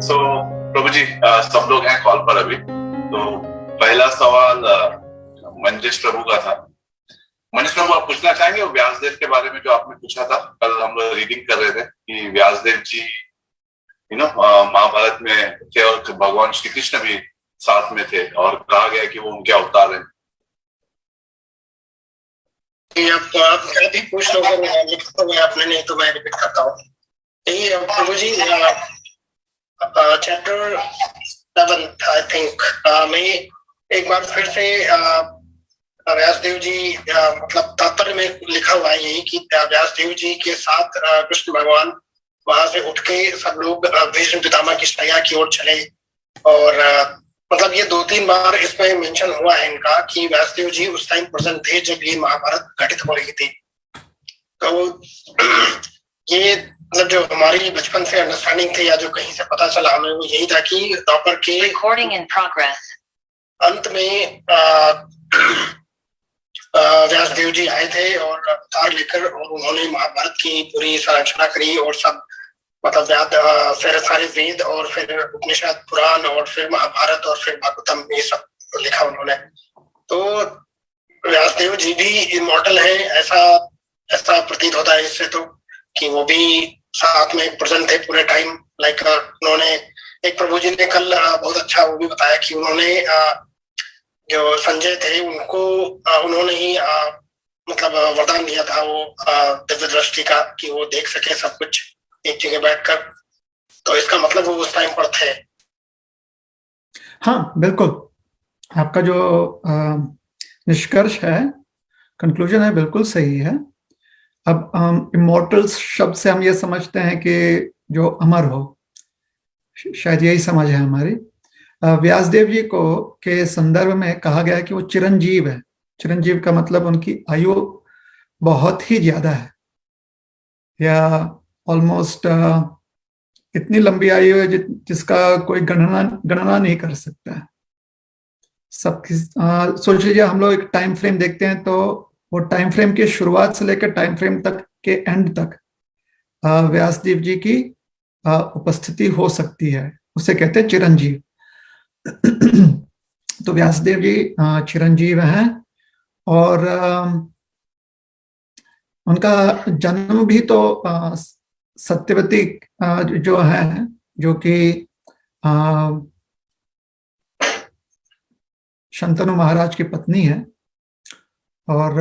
प्रभु जी, सब लोग हैं कॉल पर अभी। तो पहला सवाल मनीष प्रभु का था। मनीष प्रभु, आप पूछना चाहेंगे व्यासदेव के बारे में जो आपने पूछा था? कल हम लोग रीडिंग कर रहे थे कि व्यासदेव जी महाभारत में थे और भगवान श्री कृष्ण भी साथ में थे और कहा गया कि वो उनके अवतार हैं। आप भी पूछ लो, लिखा हुआ आपने, नहीं तो मैं रिपीट करता हूँ। यही प्रभु जी चैप्टर 7 आई थिंक में एक बार फिर से व्यासदेव जी मतलब तात्पर्य में लिखा हुआ है यही कि व्यासदेव जी के साथ कृष्ण भगवान वहां से उठ के सब लोग भीष्म पितामह की शैया की ओर चले। और मतलब ये 2-3 बार इसमें मेंशन हुआ है इनका कि व्यासदेव जी उस टाइम प्रेजेंट थे जब ये महाभारत घटित हो रही थी। तो ये मतलब जो हमारी बचपन से अंडरस्टैंडिंग थी या जो कहीं से पता चला हमें, वो यही था कि द्वापर के अंत में व्यासदेव जी आए थे और अवतार लेकर, और उन्होंने महाभारत की पूरी संरचना करी और सब मतलब फिर सारे वेद और फिर उपनिषद पुराण और फिर महाभारत और फिर भागवतम, ये सब लिखा उन्होंने। तो व्यासदेव जी भी इमॉर्टल है, ऐसा प्रतीत होता है इससे तो, कि वो भी साथ में प्रेजेंट थे पूरे टाइम। लाइक उन्होंने, एक प्रभु जी ने कल बहुत अच्छा वो भी बताया कि उन्होंने जो संजय थे उनको उन्होंने ही मतलब वरदान दिया था वो दिव्य दृष्टि का, कि वो देख सके सब कुछ एक जगह बैठकर। तो इसका मतलब वो उस टाइम पर थे। हाँ बिल्कुल, आपका जो निष्कर्ष है, कंक्लूजन है, बिल्कुल सही है। अब इमॉर्टल्स शब्द से हम ये समझते हैं कि जो अमर हो, शायद यही समझ है हमारी। व्यासदेव जी को के संदर्भ में कहा गया है कि वो चिरंजीव है। चिरंजीव का मतलब उनकी आयु बहुत ही ज्यादा है, या ऑलमोस्ट इतनी लंबी आयु है जिसका कोई गणना नहीं कर सकता है। सोच लीजिए, हम लोग एक टाइम फ्रेम देखते हैं तो वो टाइम फ्रेम की शुरुआत से लेकर टाइम फ्रेम तक के एंड तक व्यासदेव जी की उपस्थिति हो सकती है, उसे कहते हैं चिरंजीव। तो व्यासदेव जी चिरंजीव हैं और उनका जन्म भी तो सत्यवती जो है, जो कि शंतनु महाराज की पत्नी है, और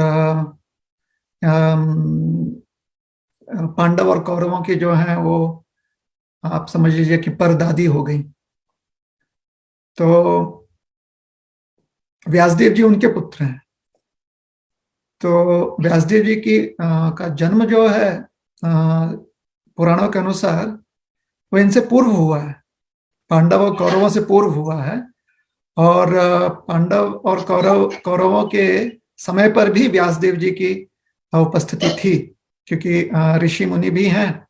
पांडव और कौरवों की जो है वो आप समझ लीजिए कि परदादी हो गई। तो व्यासदेव जी उनके पुत्र हैं। तो व्यासदेव जी की का जन्म जो है पुराणों के अनुसार वो इनसे पूर्व हुआ है, पांडव और कौरवों से पूर्व हुआ है। और पांडव और कौरवों के समय पर भी व्यासदेव जी की उपस्थिति थी, क्योंकि ऋषि मुनि भी हैं।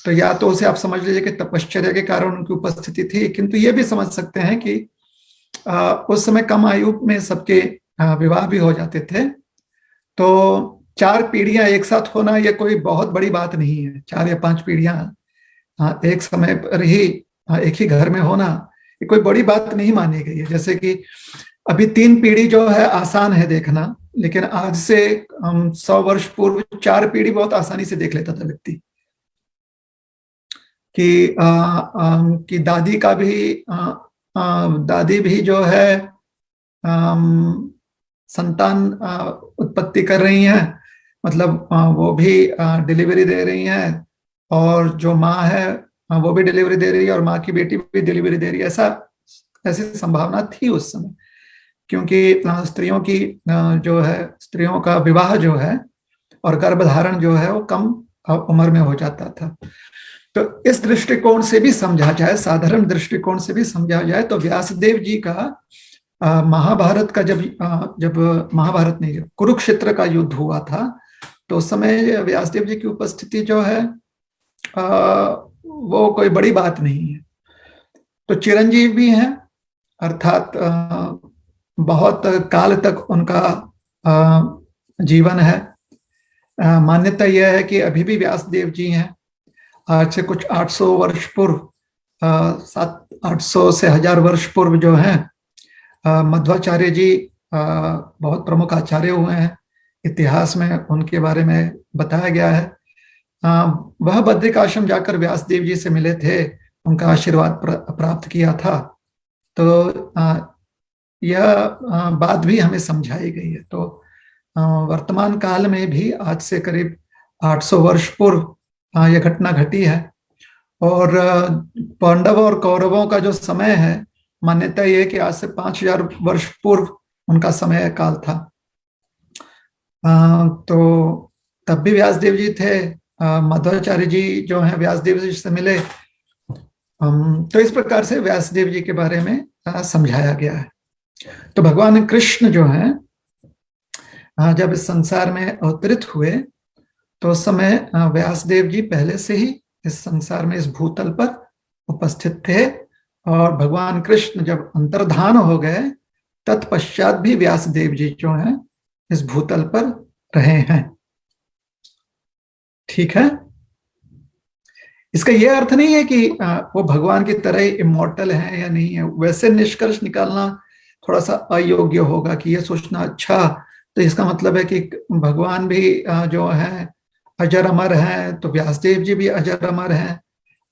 तो या तो उसे आप समझ लीजिए कि तपश्चर्या के कारण उनकी उपस्थिति थी, किंतु ये भी समझ सकते हैं कि उस समय कम आयु में सबके विवाह भी हो जाते थे। तो 4 पीढ़ियां एक साथ होना ये कोई बहुत बड़ी बात नहीं है। 4 या 5 पीढ़ियां एक समय पर ही एक ही घर में होना ये कोई बड़ी बात नहीं मानी गई है। जैसे कि अभी 3 पीढ़ी जो है आसान है देखना, लेकिन आज से 100 वर्ष पूर्व 4 पीढ़ी बहुत आसानी से देख लेता था व्यक्ति। कि दादी भी जो है संतान उत्पत्ति कर रही हैं, मतलब वो भी डिलीवरी दे रही हैं, और जो माँ है वो भी डिलीवरी दे रही है, और माँ की बेटी भी डिलीवरी दे रही है। ऐसी संभावना थी उस समय, क्योंकि स्त्रियों की जो है, स्त्रियों का विवाह जो है और गर्भधारण जो है वो कम उम्र में हो जाता था। तो इस दृष्टिकोण से भी समझा जाए, साधारण दृष्टिकोण से भी समझा जाए, तो व्यासदेव जी का महाभारत का जब महाभारत नहीं, कुरुक्षेत्र का युद्ध हुआ था, तो उस समय व्यासदेव जी की उपस्थिति जो है वो कोई बड़ी बात नहीं है। तो चिरंजीव भी हैं, अर्थात बहुत काल तक उनका जीवन है। मान्यता यह है कि अभी भी व्यासदेव जी हैं। आज से कुछ 800 वर्ष पूर्व 700-800 से 1000 वर्ष पूर्व जो है मध्वाचार्य जी बहुत प्रमुख आचार्य हुए हैं। इतिहास में उनके बारे में बताया गया है। वह बद्रिकाश्रम जाकर व्यासदेव जी से मिले थे, उनका आशीर्वाद प्राप्त किया था। तो यह बात भी हमें समझाई गई है। तो वर्तमान काल में भी आज से करीब 800 वर्ष पूर्व यह घटना घटी है। और पांडव और कौरवों का जो समय है, मान्यता यह है कि आज से 5000 वर्ष पूर्व उनका समय काल था। तो तब भी व्यासदेव जी थे। मध्वाचार्य जी जो हैं व्यासदेव जी से मिले। तो इस प्रकार से व्यासदेव जी के बारे में समझाया गया है। तो भगवान कृष्ण जो हैं जब इस संसार में अवतरित हुए तो उस समय व्यासदेव जी पहले से ही इस संसार में, इस भूतल पर उपस्थित थे। और भगवान कृष्ण जब अंतर्धान हो गए तत्पश्चात भी व्यासदेव जी जो हैं इस भूतल पर रहे हैं। ठीक है। इसका यह अर्थ नहीं है कि वो भगवान की तरह ही इमॉर्टल है या नहीं है। वैसे निष्कर्ष निकालना थोड़ा सा अयोग्य होगा कि यह सोचना अच्छा तो इसका मतलब है कि भगवान भी जो है अजर अमर हैं, तो व्यासदेव जी भी अजर अमर हैं।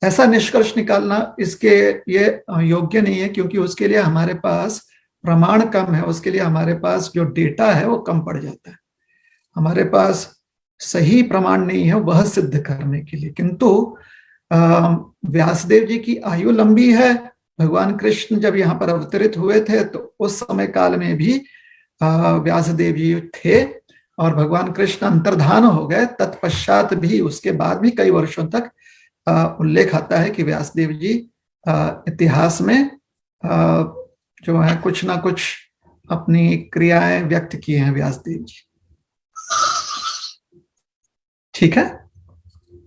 ऐसा निष्कर्ष निकालना इसके ये योग्य नहीं है, क्योंकि उसके लिए हमारे पास प्रमाण कम है। उसके लिए हमारे पास जो डेटा है वो कम पड़ जाता है। हमारे पास सही प्रमाण नहीं है वह सिद्ध करने के लिए। किंतु व्यासदेव जी की आयु लंबी है। भगवान कृष्ण जब यहाँ पर अवतरित हुए थे तो उस समय काल में भी व्यासदेव जी थे, और भगवान कृष्ण अंतर्धान हो गए तत्पश्चात भी, उसके बाद भी कई वर्षों तक उल्लेख आता है कि व्यासदेव जी इतिहास में जो है कुछ ना कुछ अपनी क्रियाएं व्यक्त किए हैं व्यासदेव जी। ठीक है।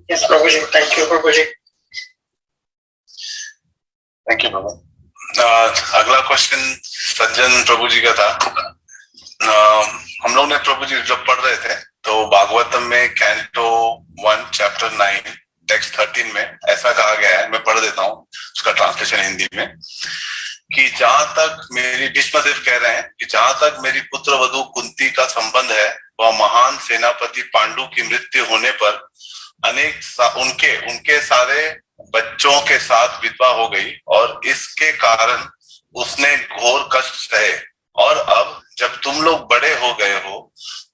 यस प्रभु जी, थैंक यू प्रभु जी। थैंक यू प्रभु। अगला क्वेश्चन सज्जन प्रभु जी का था। हम लोग ने प्रभु जी जब पढ़ रहे थे तो भागवतम में कैंटो 1 चैप्टर 9 टेक्स्ट 13 में ऐसा कहा गया है, मैं पढ़ देता हूँ उसका ट्रांसलेशन हिंदी में, कि जहां तक मेरी, भीष्मदेव कह रहे हैं कि जहां तक मेरी पुत्र वधु कुंती का संबंध है, वह महान सेनापति पांडु की मृत्यु होने पर उनके सारे बच्चों के साथ विधवा हो गई और इसके कारण उसने घोर कष्ट सहे। और अब जब तुम लोग बड़े हो गए हो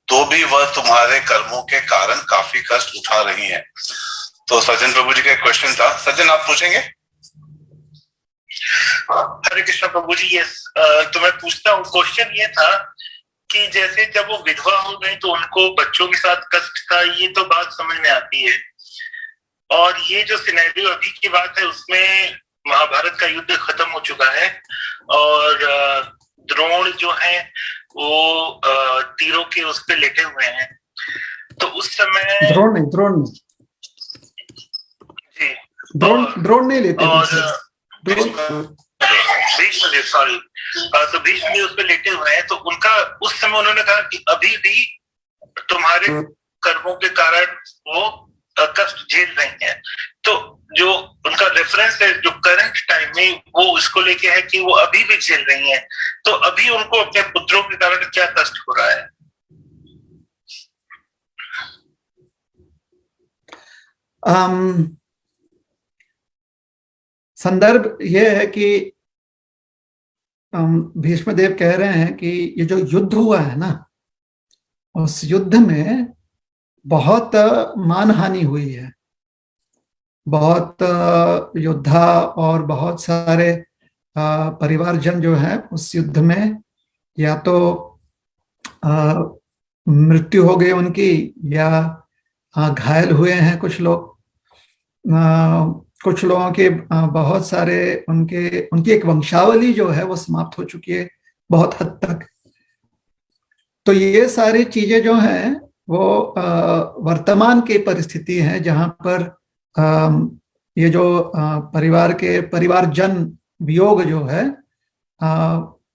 तो भी वह तुम्हारे कर्मों के कारण काफी कष्ट उठा रही है। तो सज्जन प्रभु जी का क्वेश्चन था। सज्जन आप पूछेंगे? हरे कृष्ण प्रभु जी। यस, तो मैं पूछता हूँ, क्वेश्चन ये था कि जैसे जब वो विधवा हो गई तो उनको बच्चों के साथ कष्ट था, ये तो बात समझ में आती है। और ये जो सिनेरियो अभी की बात है उसमें महाभारत का युद्ध खत्म हो चुका है और द्रोण जो है वो तीरों के उस पे लेटे हुए हैं। तो उस समय द्रोण नहीं जी, द्रोण नहीं लेते और भीष्मदेव, सॉरी, तो भीष्मदेव उस पे लेटे हुए हैं। तो उनका उस समय उन्होंने कहा कि अभी भी तुम्हारे कर्मों के कारण वो कष्ट झेल रही हैं। तो जो उनका रेफरेंस है जो करंट टाइम में, वो इसको लेके है कि वो अभी भी झेल रही हैं। तो अभी उनको अपने पुत्रों के कारण क्या कष्ट हो रहा है? संदर्भ यह है कि भीष्मदेव कह रहे हैं कि ये जो युद्ध हुआ है ना, उस युद्ध में बहुत मानहानि हुई है। बहुत योद्धा और बहुत सारे परिवारजन जो है उस युद्ध में या तो मृत्यु हो गई उनकी, या घायल हुए हैं कुछ लोग। कुछ लोगों के बहुत सारे उनकी एक वंशावली जो है वो समाप्त हो चुकी है बहुत हद तक। तो ये सारी चीजें जो हैं वो वर्तमान की परिस्थिति है जहां पर ये जो परिवारजन वियोग जो है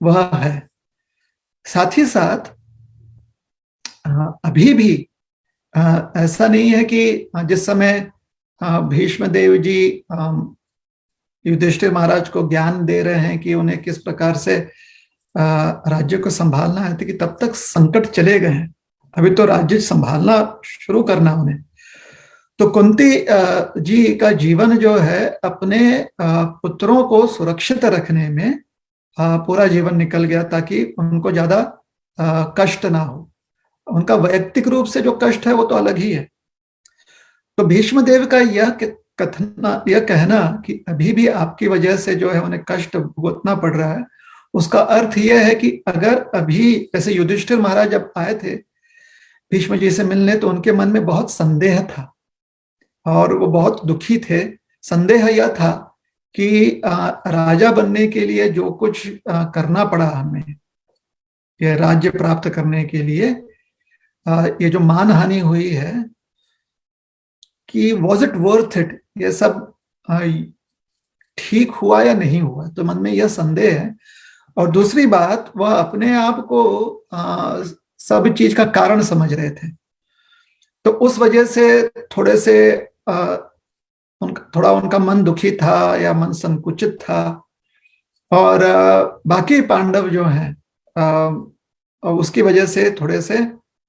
वह है। साथ ही साथ अभी भी ऐसा नहीं है कि जिस समय भीष्मदेव जी युधिष्ठिर महाराज को ज्ञान दे रहे हैं कि उन्हें किस प्रकार से राज्य को संभालना है, कि तब तक संकट चले गए हैं, अभी तो राज्य संभालना शुरू करना उन्हें। तो कुंती जी का जीवन जो है अपने पुत्रों को सुरक्षित रखने में पूरा जीवन निकल गया, ताकि उनको ज्यादा कष्ट ना हो। उनका वैयक्तिक रूप से जो कष्ट है वो तो अलग ही है। तो भीष्म देव का यह कहना कि अभी भी आपकी वजह से जो है उन्हें कष्ट भुगतना पड़ रहा है, उसका अर्थ यह है कि अगर अभी, जैसे युधिष्ठिर महाराज जब आए थे भीष्म जी से मिलने, तो उनके मन में बहुत संदेह था और वो बहुत दुखी थे। संदेह यह था कि राजा बनने के लिए जो कुछ करना पड़ा हमें, यह राज्य प्राप्त करने के लिए, ये जो मानहानि हुई है, कि वॉज इट वर्थ इट, ये सब ठीक हुआ या नहीं हुआ। तो मन में यह संदेह है। और दूसरी बात, वह अपने आप को सब चीज का कारण समझ रहे थे, तो उस वजह से थोड़े से थोड़ा उनका मन दुखी था या मन संकुचित था। और बाकी पांडव जो हैं उसकी वजह से थोड़े से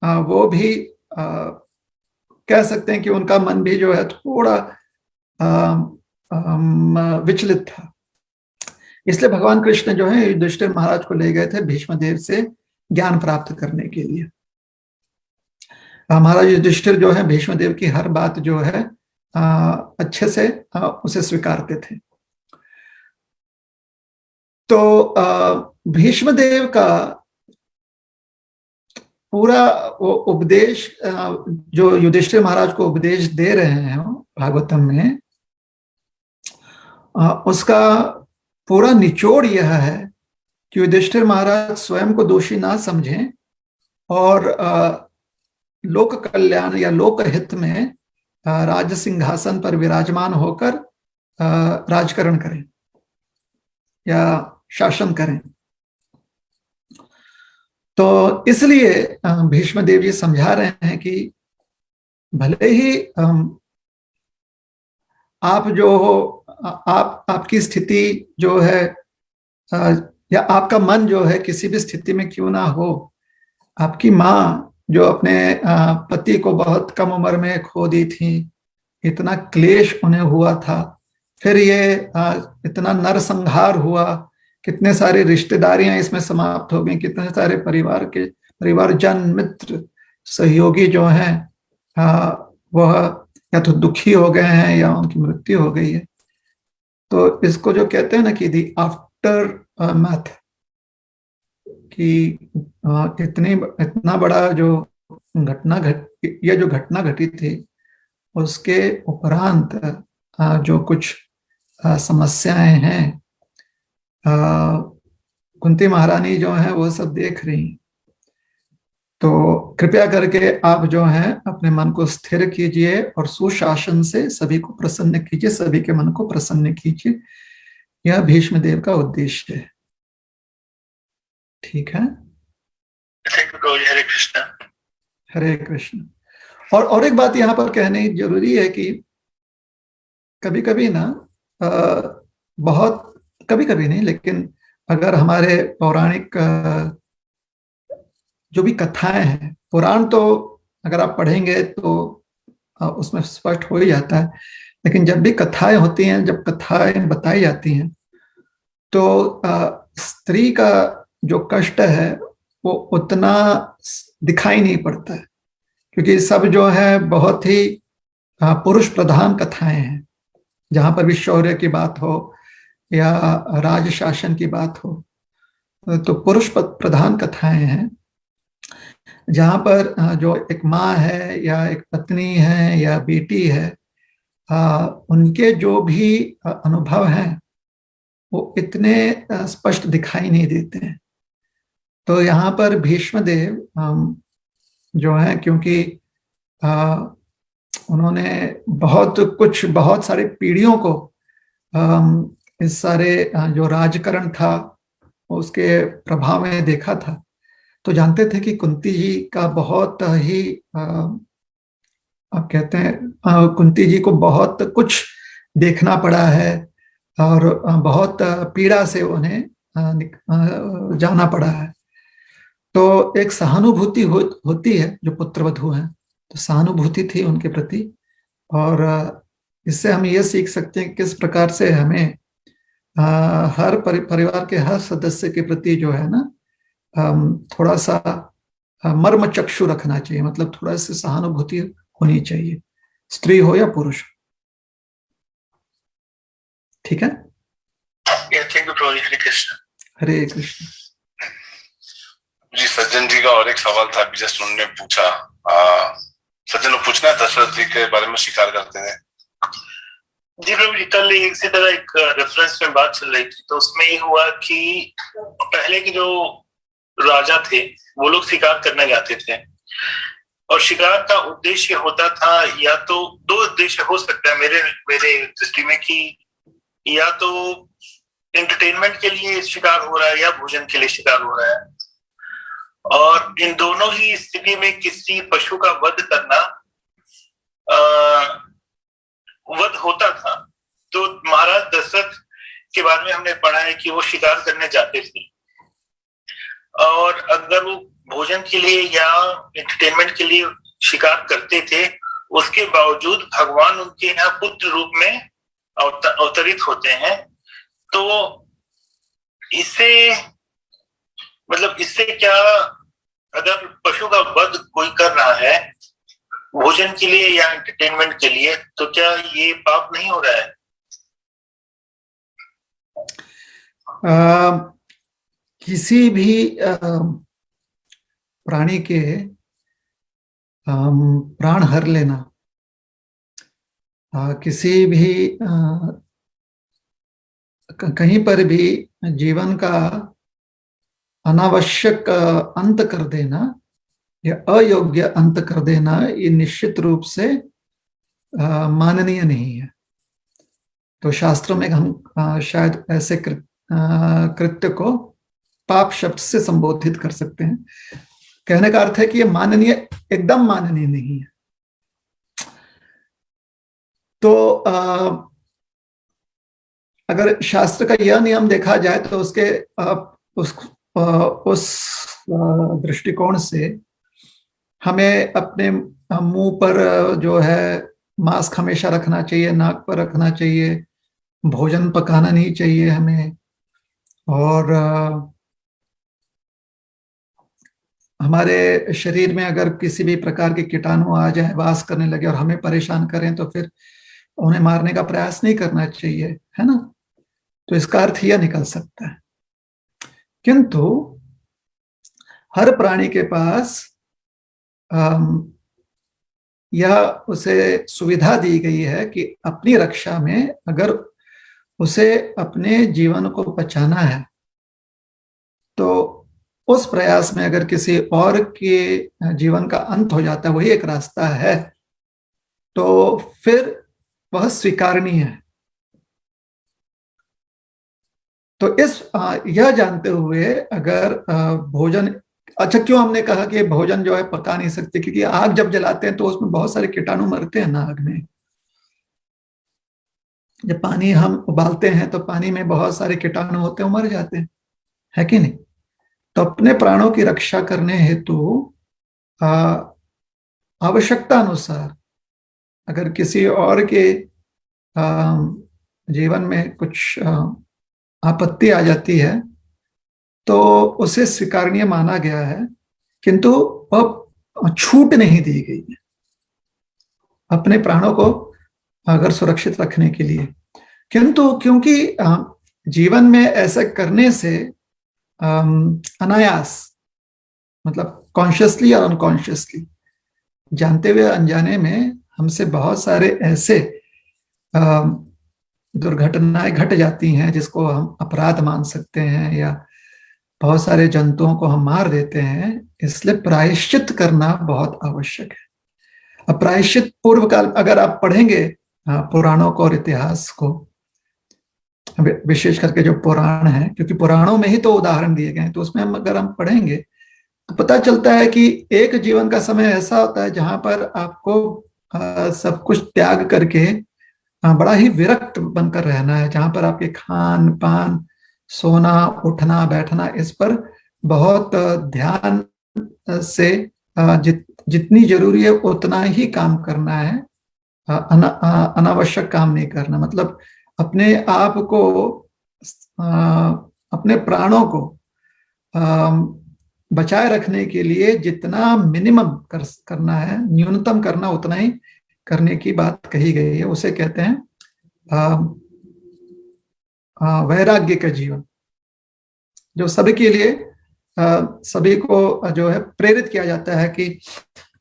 वो भी कह सकते हैं कि उनका मन भी जो है थोड़ा विचलित था। इसलिए भगवान कृष्ण जो है युधिष्ठिर महाराज को ले गए थे भीष्मदेव से ज्ञान प्राप्त करने के लिए। महाराज युधिष्ठिर जो है भीष्मदेव की हर बात जो है अच्छे से उसे स्वीकारते थे। तो भीष्मदेव का पूरा वो उपदेश जो युधिष्ठिर महाराज को उपदेश दे रहे हैं भागवतम में, उसका पूरा निचोड़ यह है कि युधिष्ठिर महाराज स्वयं को दोषी ना समझें और लोक कल्याण या लोक हित में राज सिंहासन पर विराजमान होकर राजकरण करें या शासन करें। तो इसलिए भीष्म देव जी समझा रहे हैं कि भले ही आप जो हो, आपकी स्थिति जो है या आपका मन जो है किसी भी स्थिति में क्यों ना हो, आपकी माँ जो अपने पति को बहुत कम उम्र में खो दी थी, इतना क्लेश उन्हें हुआ था, फिर ये इतना नरसंहार हुआ, कितने सारे रिश्तेदारियां इसमें समाप्त हो गई, कितने सारे परिवारजन मित्र सहयोगी जो हैं वह या तो दुखी हो गए हैं या उनकी मृत्यु हो गई है। तो इसको जो कहते हैं ना कि दी आफ्टर मैथ, कि इतना बड़ा जो घटना घटी थी, उसके उपरांत जो कुछ समस्याएं हैं कुंती महारानी जो है वो सब देख रही। तो कृपया करके आप जो हैं अपने मन को स्थिर कीजिए और सुशासन से सभी को प्रसन्न कीजिए, सभी के मन को प्रसन्न कीजिए। यह भीष्म देव का उद्देश्य है। ठीक है, हरे कृष्ण। हरे कृष्ण। और एक बात यहाँ पर कहनी जरूरी है कि कभी कभी ना बहुत कभी कभी नहीं, लेकिन अगर हमारे पौराणिक जो भी कथाएं हैं, पुराण तो अगर आप पढ़ेंगे तो उसमें स्पष्ट हो ही जाता है, लेकिन जब भी कथाएं होती हैं, जब कथाएं बताई जाती हैं, तो स्त्री का जो कष्ट है वो उतना दिखाई नहीं पड़ता है, क्योंकि सब जो है बहुत ही पुरुष प्रधान कथाएं हैं। जहां पर भी शौर्य की बात हो या राज शासन की बात हो, तो पुरुष प्रधान कथाएं हैं। जहां पर जो एक माँ है या एक पत्नी है या बेटी है, उनके जो भी अनुभव हैं वो इतने स्पष्ट दिखाई नहीं देते हैं। तो यहाँ पर भीष्मदेव जो है, क्योंकि उन्होंने बहुत सारे पीढ़ियों को इस सारे जो राजकरण था उसके प्रभाव में देखा था, तो जानते थे कि कुंती जी का बहुत ही आप कहते हैं कुंती जी को बहुत कुछ देखना पड़ा है, और बहुत पीड़ा से उन्हें जाना पड़ा है। तो एक सहानुभूति होती है जो पुत्रवधू हैं, तो सहानुभूति थी उनके प्रति। और इससे हम ये सीख सकते हैं किस प्रकार से हमें हर परिवार के हर सदस्य के प्रति जो है ना थोड़ा सा मर्म चक्षु रखना चाहिए, मतलब थोड़ा सी सहानुभूति होनी चाहिए, स्त्री हो या पुरुष। ठीक है, हरे कृष्ण। हरे कृष्ण जी। सज्जन जी का और एक सवाल था, अभी जस्ट उन्होंने पूछा, सज्जन को पूछना है, दशरथ जी के बारे में शिकार करते हैं। जी प्रभु जी, कल इसी तरह एक रेफरेंस में बात चल रही थी, तो उसमें ये हुआ कि पहले के जो राजा थे वो लोग शिकार करने जाते थे, और शिकार का उद्देश्य होता था, या तो दो उद्देश्य हो सकता है मेरे दृष्टि में, कि या तो एंटरटेनमेंट के लिए शिकार हो रहा है या भोजन के लिए शिकार हो रहा है। और इन दोनों ही स्थिति में किसी पशु का वध करना वध होता था। तो महाराज दशरथ के बारे में हमने पढ़ा है कि वो शिकार करने जाते थे, और अगर वो भोजन के लिए या एंटरटेनमेंट के लिए शिकार करते थे, उसके बावजूद भगवान उनके यहाँ पुत्र रूप में अवतरित होते हैं। तो इससे क्या, अगर पशु का वध कोई कर रहा है भोजन के लिए या एंटरटेनमेंट के लिए, तो क्या ये पाप नहीं हो रहा है? किसी भी प्राणी के प्राण हर लेना, किसी भी कहीं पर भी जीवन का अनावश्यक अंत कर देना या अयोग्य अंत कर देना, ये निश्चित रूप से माननीय नहीं है। तो शास्त्रों में हम शायद ऐसे कृत्य को पाप शब्द से संबोधित कर सकते हैं। कहने का अर्थ है कि ये माननीय, एकदम माननीय नहीं है। तो अगर शास्त्र का यह नियम देखा जाए तो उसके उस दृष्टिकोण से हमें अपने मुंह पर जो है मास्क हमेशा रखना चाहिए, नाक पर रखना चाहिए, भोजन पकाना नहीं चाहिए हमें, और हमारे शरीर में अगर किसी भी प्रकार के कीटाणु आ जाए, वास करने लगे और हमें परेशान करें, तो फिर उन्हें मारने का प्रयास नहीं करना चाहिए, है ना। तो इसका अर्थ यह निकल सकता है। किंतु हर प्राणी के पास यह उसे सुविधा दी गई है कि अपनी रक्षा में अगर उसे अपने जीवन को बचाना है, तो उस प्रयास में अगर किसी और के जीवन का अंत हो जाता है, वही एक रास्ता है, तो फिर वह स्वीकारनीय है। तो यह जानते हुए अगर भोजन, अच्छा क्यों हमने कहा कि भोजन जो है पका नहीं सकते, क्योंकि आग जब जलाते हैं तो उसमें बहुत सारे कीटाणु मरते हैं ना आग में। जब पानी हम उबालते हैं तो पानी में बहुत सारे कीटाणु होते हैं, मर जाते हैं, है कि नहीं। तो अपने प्राणों की रक्षा करने हेतु आवश्यकता अनुसार अगर किसी और के जीवन में कुछ आपत्ति आ जाती है तो उसे स्वीकारनीय माना गया है, किंतु वह छूट नहीं दी गई है अपने प्राणों को अगर सुरक्षित रखने के लिए। किंतु क्योंकि जीवन में ऐसा करने से अनायास, मतलब कॉन्शियसली और अनकॉन्शियसली, जानते हुए अनजाने में हमसे बहुत सारे ऐसे दुर्घटनाएं घट जाती हैं जिसको हम अपराध मान सकते हैं, या बहुत सारे जंतुओं को हम मार देते हैं। इसलिए प्रायश्चित करना बहुत आवश्यक है। अब प्रायश्चित पूर्व काल अगर आप पढ़ेंगे पुराणों को और इतिहास को, विशेष करके जो पुराण है, क्योंकि पुराणों में ही तो उदाहरण दिए गए हैं, तो उसमें अगर हम पढ़ेंगे तो पता चलता है कि एक जीवन का समय ऐसा होता है जहां पर आपको सब कुछ त्याग करके बड़ा ही विरक्त बनकर रहना है, जहां पर आपके खान पान, सोना, उठना बैठना, इस पर बहुत ध्यान से जितनी जरूरी है उतना ही काम करना है। अनावश्यक काम नहीं करना, मतलब अपने आप को, अपने प्राणों को बचाए रखने के लिए जितना मिनिमम करना है, न्यूनतम करना उतना ही करने की बात कही गई है। उसे कहते हैं वैराग्य का जीवन, जो सभी के लिए, सभी को जो है प्रेरित किया जाता है कि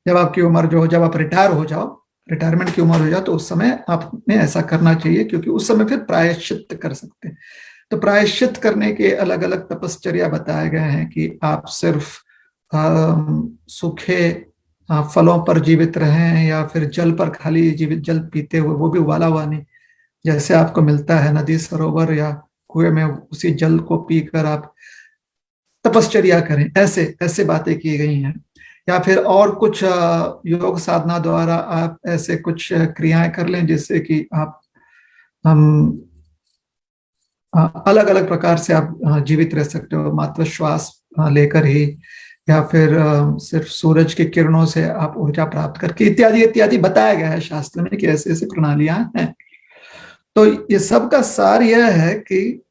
जब आपकी उम्र जो, जब आप रिटायर हो जाओ, रिटायरमेंट की उम्र हो जाए, तो उस समय आपने ऐसा करना चाहिए, क्योंकि उस समय फिर प्रायश्चित कर सकते हैं। तो प्रायश्चित करने के अलग अलग तपश्चर्या बताए गए हैं कि आप सिर्फ सूखे फलों पर जीवित रहें, या फिर जल पर खाली जीवित, जल पीते हुए, वो भी उबाला हुआ नहीं, जैसे आपको मिलता है नदी सरोवर या कुएं में, उसी जल को पीकर आप तपश्चर्या करें। ऐसे ऐसे बातें की गई हैं। या फिर और कुछ योग साधना द्वारा आप ऐसे कुछ क्रियाएं कर लें जिससे कि आप अलग अलग प्रकार से आप जीवित रह सकते हो, मात्र श्वास लेकर ही, या फिर सिर्फ सूरज की किरणों से आप ऊर्जा प्राप्त करके, इत्यादि इत्यादि बताया गया है शास्त्र में कि ऐसे ऐसे प्रणालियां हैं। तो ये सब का सार यह है कि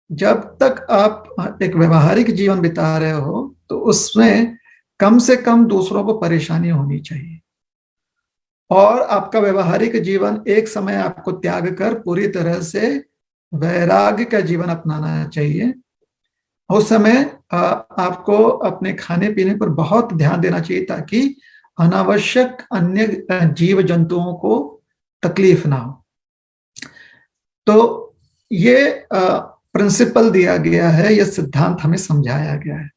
जब तक आप एक व्यवहारिक जीवन बिता रहे हो तो उसमें कम से कम दूसरों को परेशानी होनी चाहिए, और आपका व्यवहारिक जीवन एक समय आपको त्याग कर पूरी तरह से वैराग्य का जीवन अपनाना चाहिए। उस समय आपको अपने खाने पीने पर बहुत ध्यान देना चाहिए, ताकि अनावश्यक अन्य जीव जंतुओं को तकलीफ ना हो। तो ये प्रिंसिपल दिया गया है, यह सिद्धांत हमें समझाया गया है।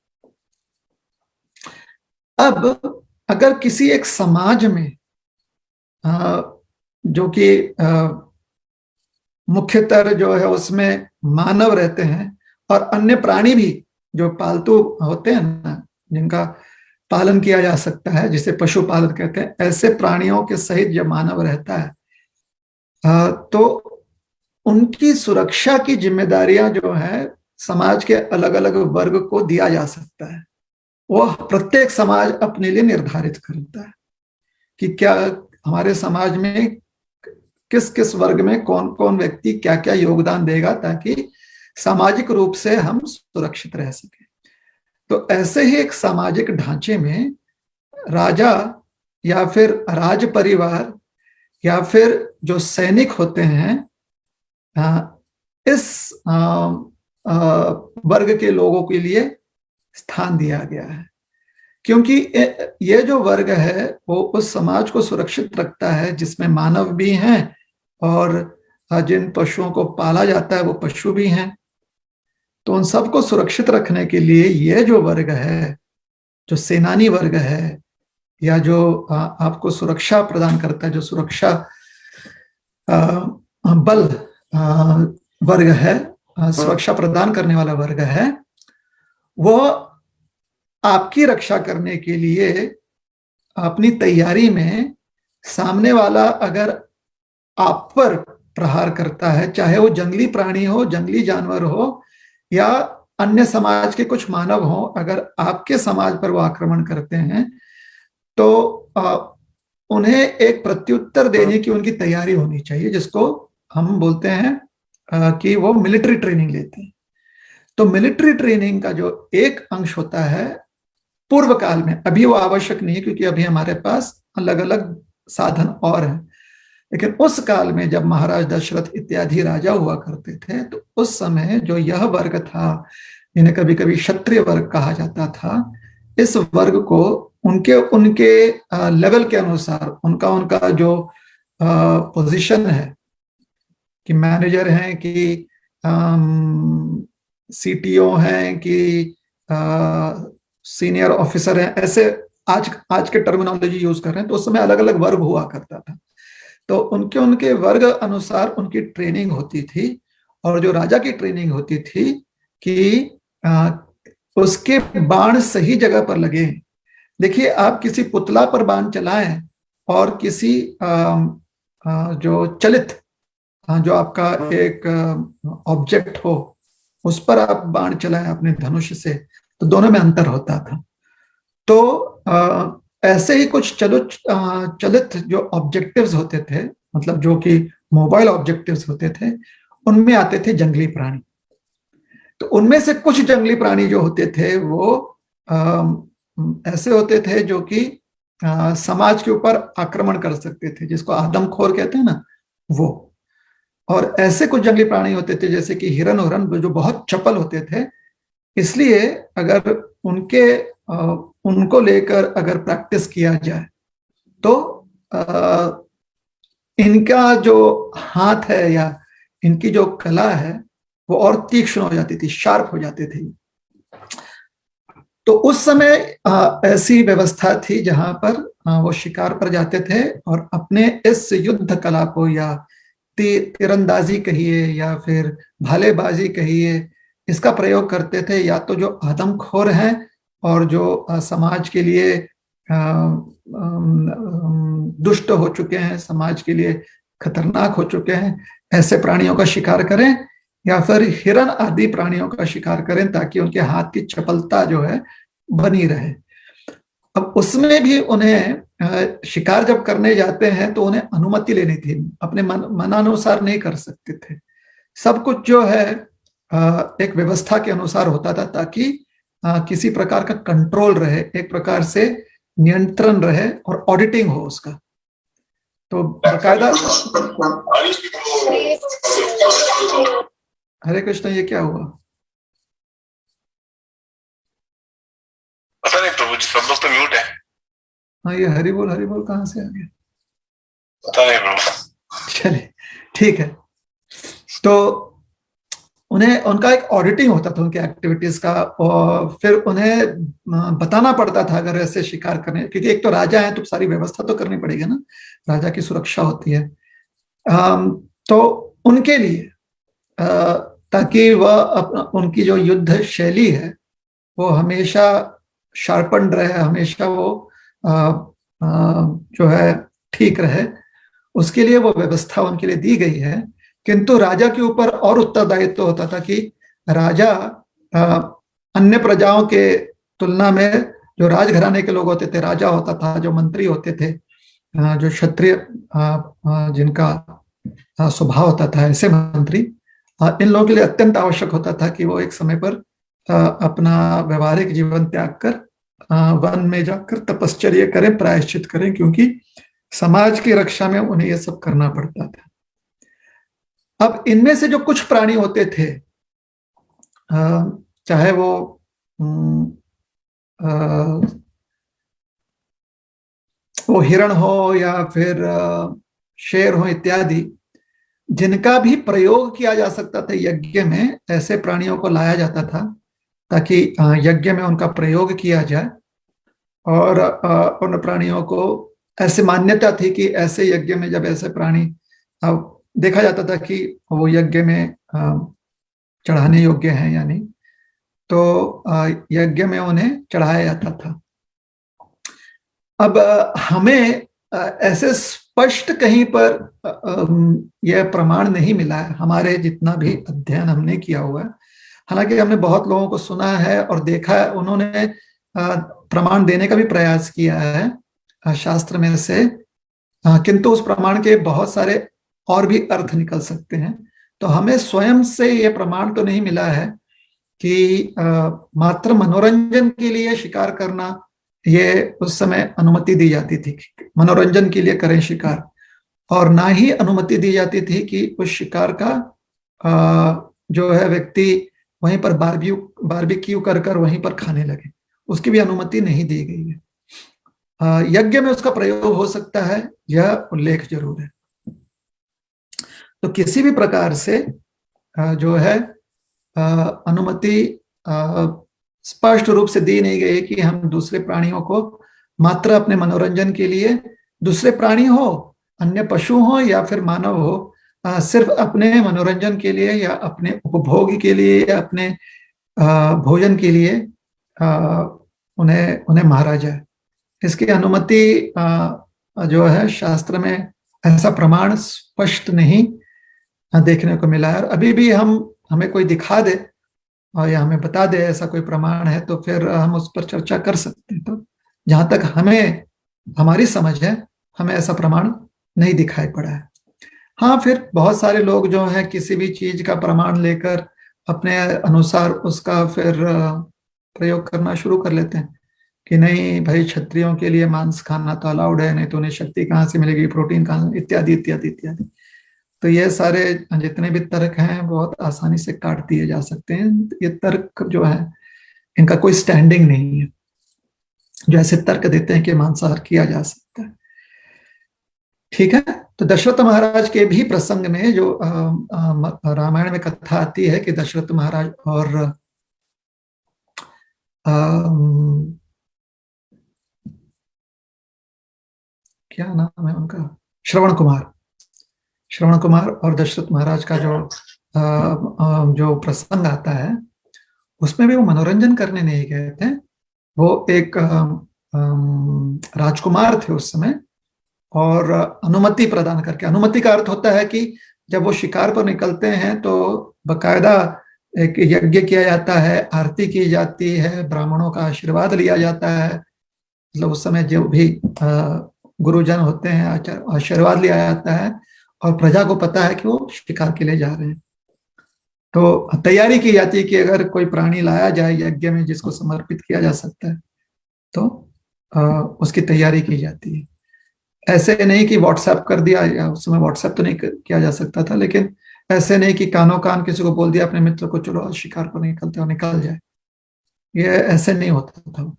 अब अगर किसी एक समाज में जो कि मुख्यतर जो है उसमें मानव रहते हैं, और अन्य प्राणी भी जो पालतू होते हैं ना, जिनका पालन किया जा सकता है, जिसे पशुपालन कहते हैं, ऐसे प्राणियों के सहित जब मानव रहता है तो उनकी सुरक्षा की जिम्मेदारियां जो है समाज के अलग अलग वर्ग को दिया जा सकता है। वह प्रत्येक समाज अपने लिए निर्धारित करता है कि क्या हमारे समाज में किस किस वर्ग में कौन कौन व्यक्ति क्या क्या योगदान देगा, ताकि सामाजिक रूप से हम सुरक्षित रह सके। तो ऐसे ही एक सामाजिक ढांचे में राजा या फिर राज परिवार या फिर जो सैनिक होते हैं, इस वर्ग के लोगों के लिए स्थान दिया गया है, क्योंकि ये जो वर्ग है वो उस समाज को सुरक्षित रखता है जिसमें मानव भी हैं, और जिन पशुओं को पाला जाता है वो पशु भी हैं। तो उन सबको सुरक्षित रखने के लिए ये जो वर्ग है, जो सेनानी वर्ग है, या जो आपको सुरक्षा प्रदान करता है, जो सुरक्षा बल वर्ग है, सुरक्षा प्रदान करने वाला वर्ग है, वो आपकी रक्षा करने के लिए अपनी तैयारी में, सामने वाला अगर आप पर प्रहार करता है, चाहे वो जंगली प्राणी हो, जंगली जानवर हो, या अन्य समाज के कुछ मानव हो, अगर आपके समाज पर वो आक्रमण करते हैं तो उन्हें एक प्रत्युत्तर देने की उनकी तैयारी होनी चाहिए, जिसको हम बोलते हैं कि वो मिलिट्री ट्रेनिंग लेते हैं। तो मिलिट्री ट्रेनिंग का जो एक अंश होता है पूर्व काल में, अभी वो आवश्यक नहीं है क्योंकि अभी हमारे पास अलग अलग साधन और हैं, लेकिन उस काल में जब महाराज दशरथ इत्यादि राजा हुआ करते थे, तो उस समय जो यह वर्ग था, जिन्हें कभी कभी क्षत्रिय वर्ग कहा जाता था, इस वर्ग को उनके उनके लेवल के अनुसार, उनका उनका जो पोजीशन है, कि मैनेजर हैं, कि सीटीओ हैं, कि सीनियर ऑफिसर हैं, ऐसे आज के टर्मिनोलॉजी यूज कर रहे हैं, तो उस समय अलग अलग वर्ग हुआ करता था। तो उनके उनके वर्ग अनुसार उनकी ट्रेनिंग होती थी, और जो राजा की ट्रेनिंग होती थी कि उसके बाण सही जगह पर लगे। देखिए, आप किसी पुतला पर बाण चलाएं और किसी जो चलित, जो आपका एक ऑब्जेक्ट हो, उस पर आप बाण चलाएं अपने धनुष से, तो दोनों में अंतर होता था। तो ऐसे ही कुछ चलित जो ऑब्जेक्टिव्स होते थे, मतलब जो कि मोबाइल ऑब्जेक्टिव्स होते थे, उनमें आते थे जंगली प्राणी। तो उनमें से कुछ जंगली प्राणी जो होते थे वो ऐसे होते थे जो कि समाज के ऊपर आक्रमण कर सकते थे, जिसको आदमखोर कहते हैं ना, वो। और ऐसे कुछ जंगली प्राणी होते थे जैसे कि हिरन जो बहुत चपल होते थे, इसलिए अगर उनको लेकर अगर प्रैक्टिस किया जाए तो इनका जो हाथ है या इनकी जो कला है वो और तीक्ष्ण हो जाती थी, शार्प हो जाते थे। तो उस समय ऐसी व्यवस्था थी जहां पर वो शिकार पर जाते थे और अपने इस युद्ध कला को, या तीरंदाजी कहिए या फिर भालेबाजी कहिए, इसका प्रयोग करते थे। या तो जो आदमखोर हैं और जो समाज के लिए दुष्ट हो चुके हैं, समाज के लिए खतरनाक हो चुके हैं, ऐसे प्राणियों का शिकार करें, या फिर हिरन आदि प्राणियों का शिकार करें ताकि उनके हाथ की चपलता जो है बनी रहे। अब उसमें भी उन्हें शिकार जब करने जाते हैं तो उन्हें अनुमति लेनी थी, अपने मनानुसार नहीं कर सकते थे। सब कुछ जो है एक व्यवस्था के अनुसार होता था, ताकि किसी प्रकार का कंट्रोल रहे, एक प्रकार से नियंत्रण रहे और ऑडिटिंग हो उसका। तो बकायदा। हरे कृष्ण, ये क्या हुआ? पता नहीं प्रभु जी, सब लोग तो म्यूट है। हाँ, ये हरि बोल कहाँ से आ गया? पता नहीं प्रभु। चलिए, ठीक है। तो उन्हें उनका एक ऑडिटिंग होता था उनके एक्टिविटीज का, और फिर उन्हें बताना पड़ता था अगर ऐसे शिकार करने, क्योंकि एक तो राजा है तो सारी व्यवस्था तो करनी पड़ेगी ना, राजा की सुरक्षा होती है। तो उनके लिए ताकि वह उनकी जो युद्ध शैली है वो हमेशा शार्पन रहे, हमेशा वो जो है ठीक रहे, उसके लिए वो व्यवस्था उनके लिए दी गई है। किंतु राजा के ऊपर और उत्तरदायित्व होता था कि राजा अन्य प्रजाओं के तुलना में, जो राजघराने के लोग होते थे, राजा होता था, जो मंत्री होते थे, जो क्षत्रिय जिनका स्वभाव होता था, ऐसे मंत्री, इन लोगों के लिए अत्यंत आवश्यक होता था कि वो एक समय पर अपना व्यवहारिक जीवन त्याग कर वन में जाकर तपश्चर्या करें, प्रायश्चित करें, क्योंकि समाज की रक्षा में उन्हें यह सब करना पड़ता था। अब इनमें से जो कुछ प्राणी होते थे, चाहे वो हिरण हो या फिर शेर हो इत्यादि, जिनका भी प्रयोग किया जा सकता था यज्ञ में, ऐसे प्राणियों को लाया जाता था ताकि यज्ञ में उनका प्रयोग किया जाए। और उन प्राणियों को ऐसे मान्यता थी कि ऐसे यज्ञ में जब ऐसे प्राणी देखा जाता था कि वो यज्ञ में चढ़ाने योग्य हैं या नहीं, तो यज्ञ में उन्हें चढ़ाया जाता था। अब हमें ऐसे स्पष्ट कहीं पर यह प्रमाण नहीं मिला है, हमारे जितना भी अध्ययन हमने किया हुआ है। हालांकि हमने बहुत लोगों को सुना है और देखा है, उन्होंने प्रमाण देने का भी प्रयास किया है शास्त्र में से, किंतु उस प्रमाण के बहुत सारे और भी अर्थ निकल सकते हैं। तो हमें स्वयं से यह प्रमाण तो नहीं मिला है कि मात्र मनोरंजन के लिए शिकार करना, ये उस समय अनुमति दी जाती थी, मनोरंजन के लिए करें शिकार, और ना ही अनुमति दी जाती थी कि उस शिकार का जो है व्यक्ति वहीं पर बारबेक्यू कर वहीं पर खाने लगे, उसकी भी अनुमति नहीं दी गई है। यज्ञ में उसका प्रयोग हो सकता है, यह उल्लेख जरूर है। तो किसी भी प्रकार से जो है अनुमति स्पष्ट रूप से दी नहीं गई कि हम दूसरे प्राणियों को मात्र अपने मनोरंजन के लिए, दूसरे प्राणी हो, अन्य पशु हो या फिर मानव हो, सिर्फ अपने मनोरंजन के लिए या अपने उपभोग के लिए या अपने भोजन के लिए उन्हें मारा जाए। इसकी अनुमति जो है शास्त्र में ऐसा प्रमाण स्पष्ट नहीं देखने को मिला है। और अभी भी हमें कोई दिखा दे और या हमें बता दे ऐसा कोई प्रमाण है तो फिर हम उस पर चर्चा कर सकते हैं। तो जहां तक हमें हमारी समझ है, हमें ऐसा प्रमाण नहीं दिखाई पड़ा है। हाँ, फिर बहुत सारे लोग जो हैं किसी भी चीज का प्रमाण लेकर अपने अनुसार उसका फिर प्रयोग करना शुरू कर लेते हैं कि नहीं भाई, क्षत्रियों के लिए मांस खाना तो अलाउड है, नहीं तो उन्हें शक्ति कहाँ से मिलेगी, प्रोटीन कहाँ, इत्यादि इत्यादि इत्यादि। तो ये सारे जितने भी तर्क हैं बहुत आसानी से काट दिए जा सकते हैं। ये तर्क जो है इनका कोई स्टैंडिंग नहीं है, जो ऐसे तर्क देते हैं कि मांसाहार किया जा सकता है। ठीक है, तो दशरथ महाराज के भी प्रसंग में जो रामायण में कथा आती है कि दशरथ महाराज और क्या नाम है उनका, श्रवण कुमार और दशरथ महाराज का जो प्रसंग आता है उसमें भी वो मनोरंजन करने नहीं गए थे। वो एक राजकुमार थे उस समय और अनुमति प्रदान करके, अनुमति का अर्थ होता है कि जब वो शिकार पर निकलते हैं तो बकायदा एक यज्ञ किया जाता है, आरती की जाती है, ब्राह्मणों का आशीर्वाद लिया जाता है। मतलब उस समय जो भी गुरुजन होते हैं आशीर्वाद लिया जाता है और प्रजा को पता है कि वो शिकार के लिए जा रहे हैं। तो तैयारी की जाती है कि अगर कोई प्राणी लाया जाए यज्ञ में जिसको समर्पित किया जा सकता है तो उसकी तैयारी की जाती है। ऐसे नहीं कि व्हाट्सएप कर दिया, या उस समय व्हाट्सएप तो नहीं किया जा सकता था, लेकिन ऐसे नहीं कि कानों कान किसी को बोल दिया अपने मित्र को चलो आज शिकार पर निकलते हो, निकल जाए, ये ऐसे नहीं होता था।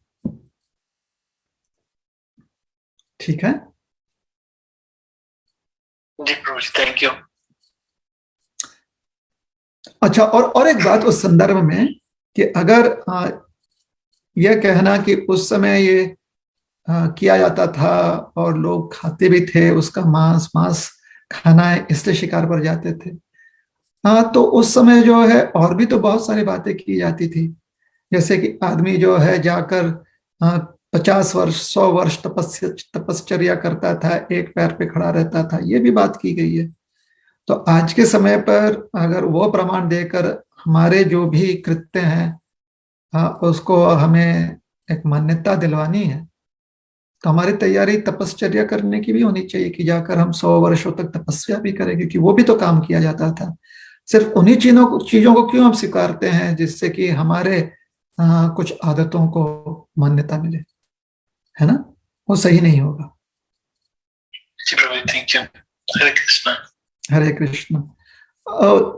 ठीक है जी प्रभु जी, थैंक यू। अच्छा, और एक बात उस संदर्भ में कि अगर यह कहना कि उस समय ये किया जाता था और लोग खाते भी थे, उसका मांस खाना है इसलिए शिकार पर जाते थे, हाँ, तो उस समय जो है और भी तो बहुत सारी बातें की जाती थी। जैसे कि आदमी जो है जाकर 50 वर्ष 100 वर्ष तपश्चर्या करता था, एक पैर पे खड़ा रहता था, ये भी बात की गई है। तो आज के समय पर अगर वो प्रमाण देकर हमारे जो भी कृत्य हैं उसको हमें एक मान्यता दिलवानी है तो हमारी तैयारी तपश्चर्या करने की भी होनी चाहिए कि जाकर हम 100 वर्षों तक तपस्या भी करेंगे, कि वो भी तो काम किया जाता था। सिर्फ उन्हीं चीजों को क्यों हम स्वीकारते हैं जिससे कि हमारे कुछ आदतों को मान्यता मिले, है ना? वो सही नहीं होगा। Thank you. हरे कृष्णा। हरे कृष्ण।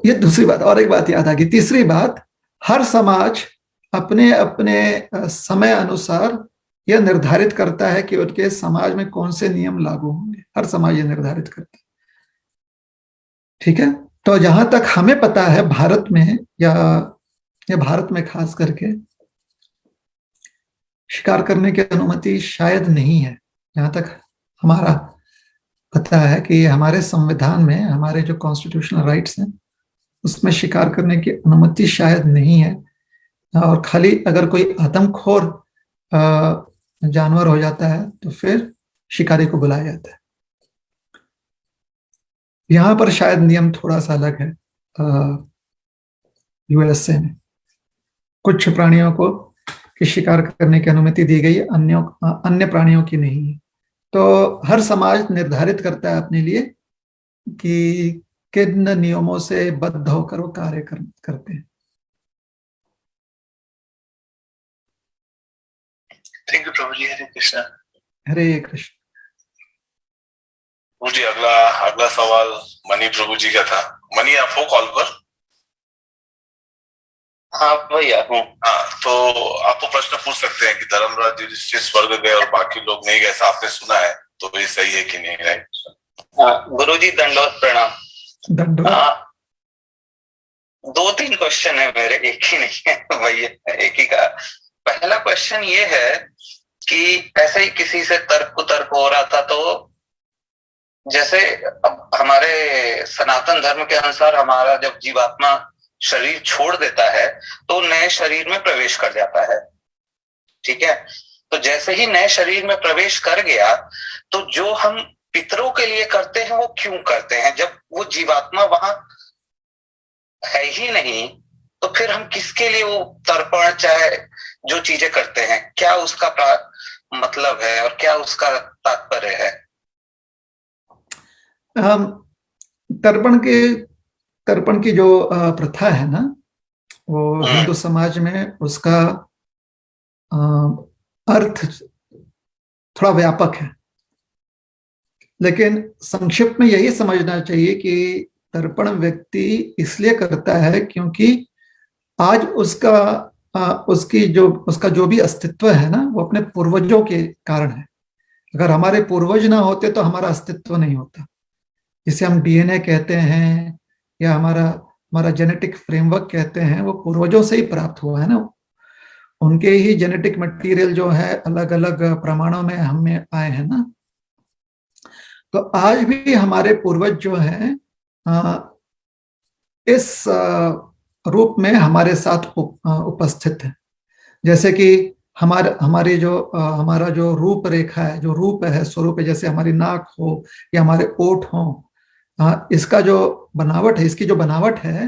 ये दूसरी बात, और एक बात याद आ गई। तीसरी बात, हर समाज अपने अपने समय अनुसार यह निर्धारित करता है कि उनके समाज में कौन से नियम लागू होंगे। हर समाज ये निर्धारित करता है। ठीक है, तो जहां तक हमें पता है भारत में या भारत में खास करके शिकार करने की अनुमति शायद नहीं है। जहां तक हमारा पता है कि हमारे संविधान में, हमारे जो कॉन्स्टिट्यूशनल राइट्स हैं उसमें शिकार करने की अनुमति शायद नहीं है। और खाली अगर कोई आदमखोर जानवर हो जाता है तो फिर शिकारी को बुलाया जाता है। यहां पर शायद नियम थोड़ा सा अलग है। यूएसए में कुछ प्राणियों को कि शिकार करने की अनुमति दी गई है, अन्य प्राणियों की नहीं है। तो हर समाज निर्धारित करता है अपने लिए कि किन नियमों से बद्ध होकर वो कार्य करते हैं। थैंक यू प्रभु जी। हरे कृष्णा। हरे कृष्ण। प्रभु जी, अगला सवाल मनी प्रभु जी का था। मनी, आप हो कॉल पर? हाँ भैया हूँ। हाँ, तो आपको प्रश्न पूछ सकते हैं कि धर्मराज युधिष्ठिर स्वर्ग गए और बाकी लोग नहीं गए, आपने सुना है, तो ये सही है कि नहीं? राइट? गुरु जी दंडवत प्रणाम। दंडवत। 2-3 क्वेश्चन है मेरे, एक ही नहीं है भैया, एक ही का। पहला क्वेश्चन ये है कि ऐसे ही किसी से तर्क हो रहा था, तो जैसे अब हमारे सनातन धर्म के अनुसार हमारा जब जीवात्मा शरीर छोड़ देता है तो नए शरीर में प्रवेश कर जाता है। ठीक है, तो जैसे ही नए शरीर में प्रवेश कर गया तो जो हम पितरों के लिए करते हैं वो क्यों करते हैं? जब वो जीवात्मा वहां है ही नहीं तो फिर हम किसके लिए वो तर्पण चाहे जो चीजें करते हैं, क्या उसका मतलब है और क्या उसका तात्पर्य है? तर्पण की जो प्रथा है ना, वो हिंदू समाज में उसका अर्थ थोड़ा व्यापक है, लेकिन संक्षिप्त में यही समझना चाहिए कि तर्पण व्यक्ति इसलिए करता है क्योंकि आज उसका जो भी अस्तित्व है ना, वो अपने पूर्वजों के कारण है। अगर हमारे पूर्वज ना होते तो हमारा अस्तित्व नहीं होता। जिसे हम डीएनए कहते हैं या हमारा जेनेटिक फ्रेमवर्क कहते हैं, वो पूर्वजों से ही प्राप्त हुआ है ना। उनके ही जेनेटिक मटेरियल जो है अलग अलग प्रमाणों में हमें आए हैं ना। तो आज भी हमारे पूर्वज जो हैं इस रूप में हमारे साथ उपस्थित है। जैसे कि हमारा जो रूप रेखा है, जो रूप है, स्वरूप है, जैसे हमारी नाक हो या हमारे ओठ हो, इसका जो बनावट है, इसकी जो बनावट है,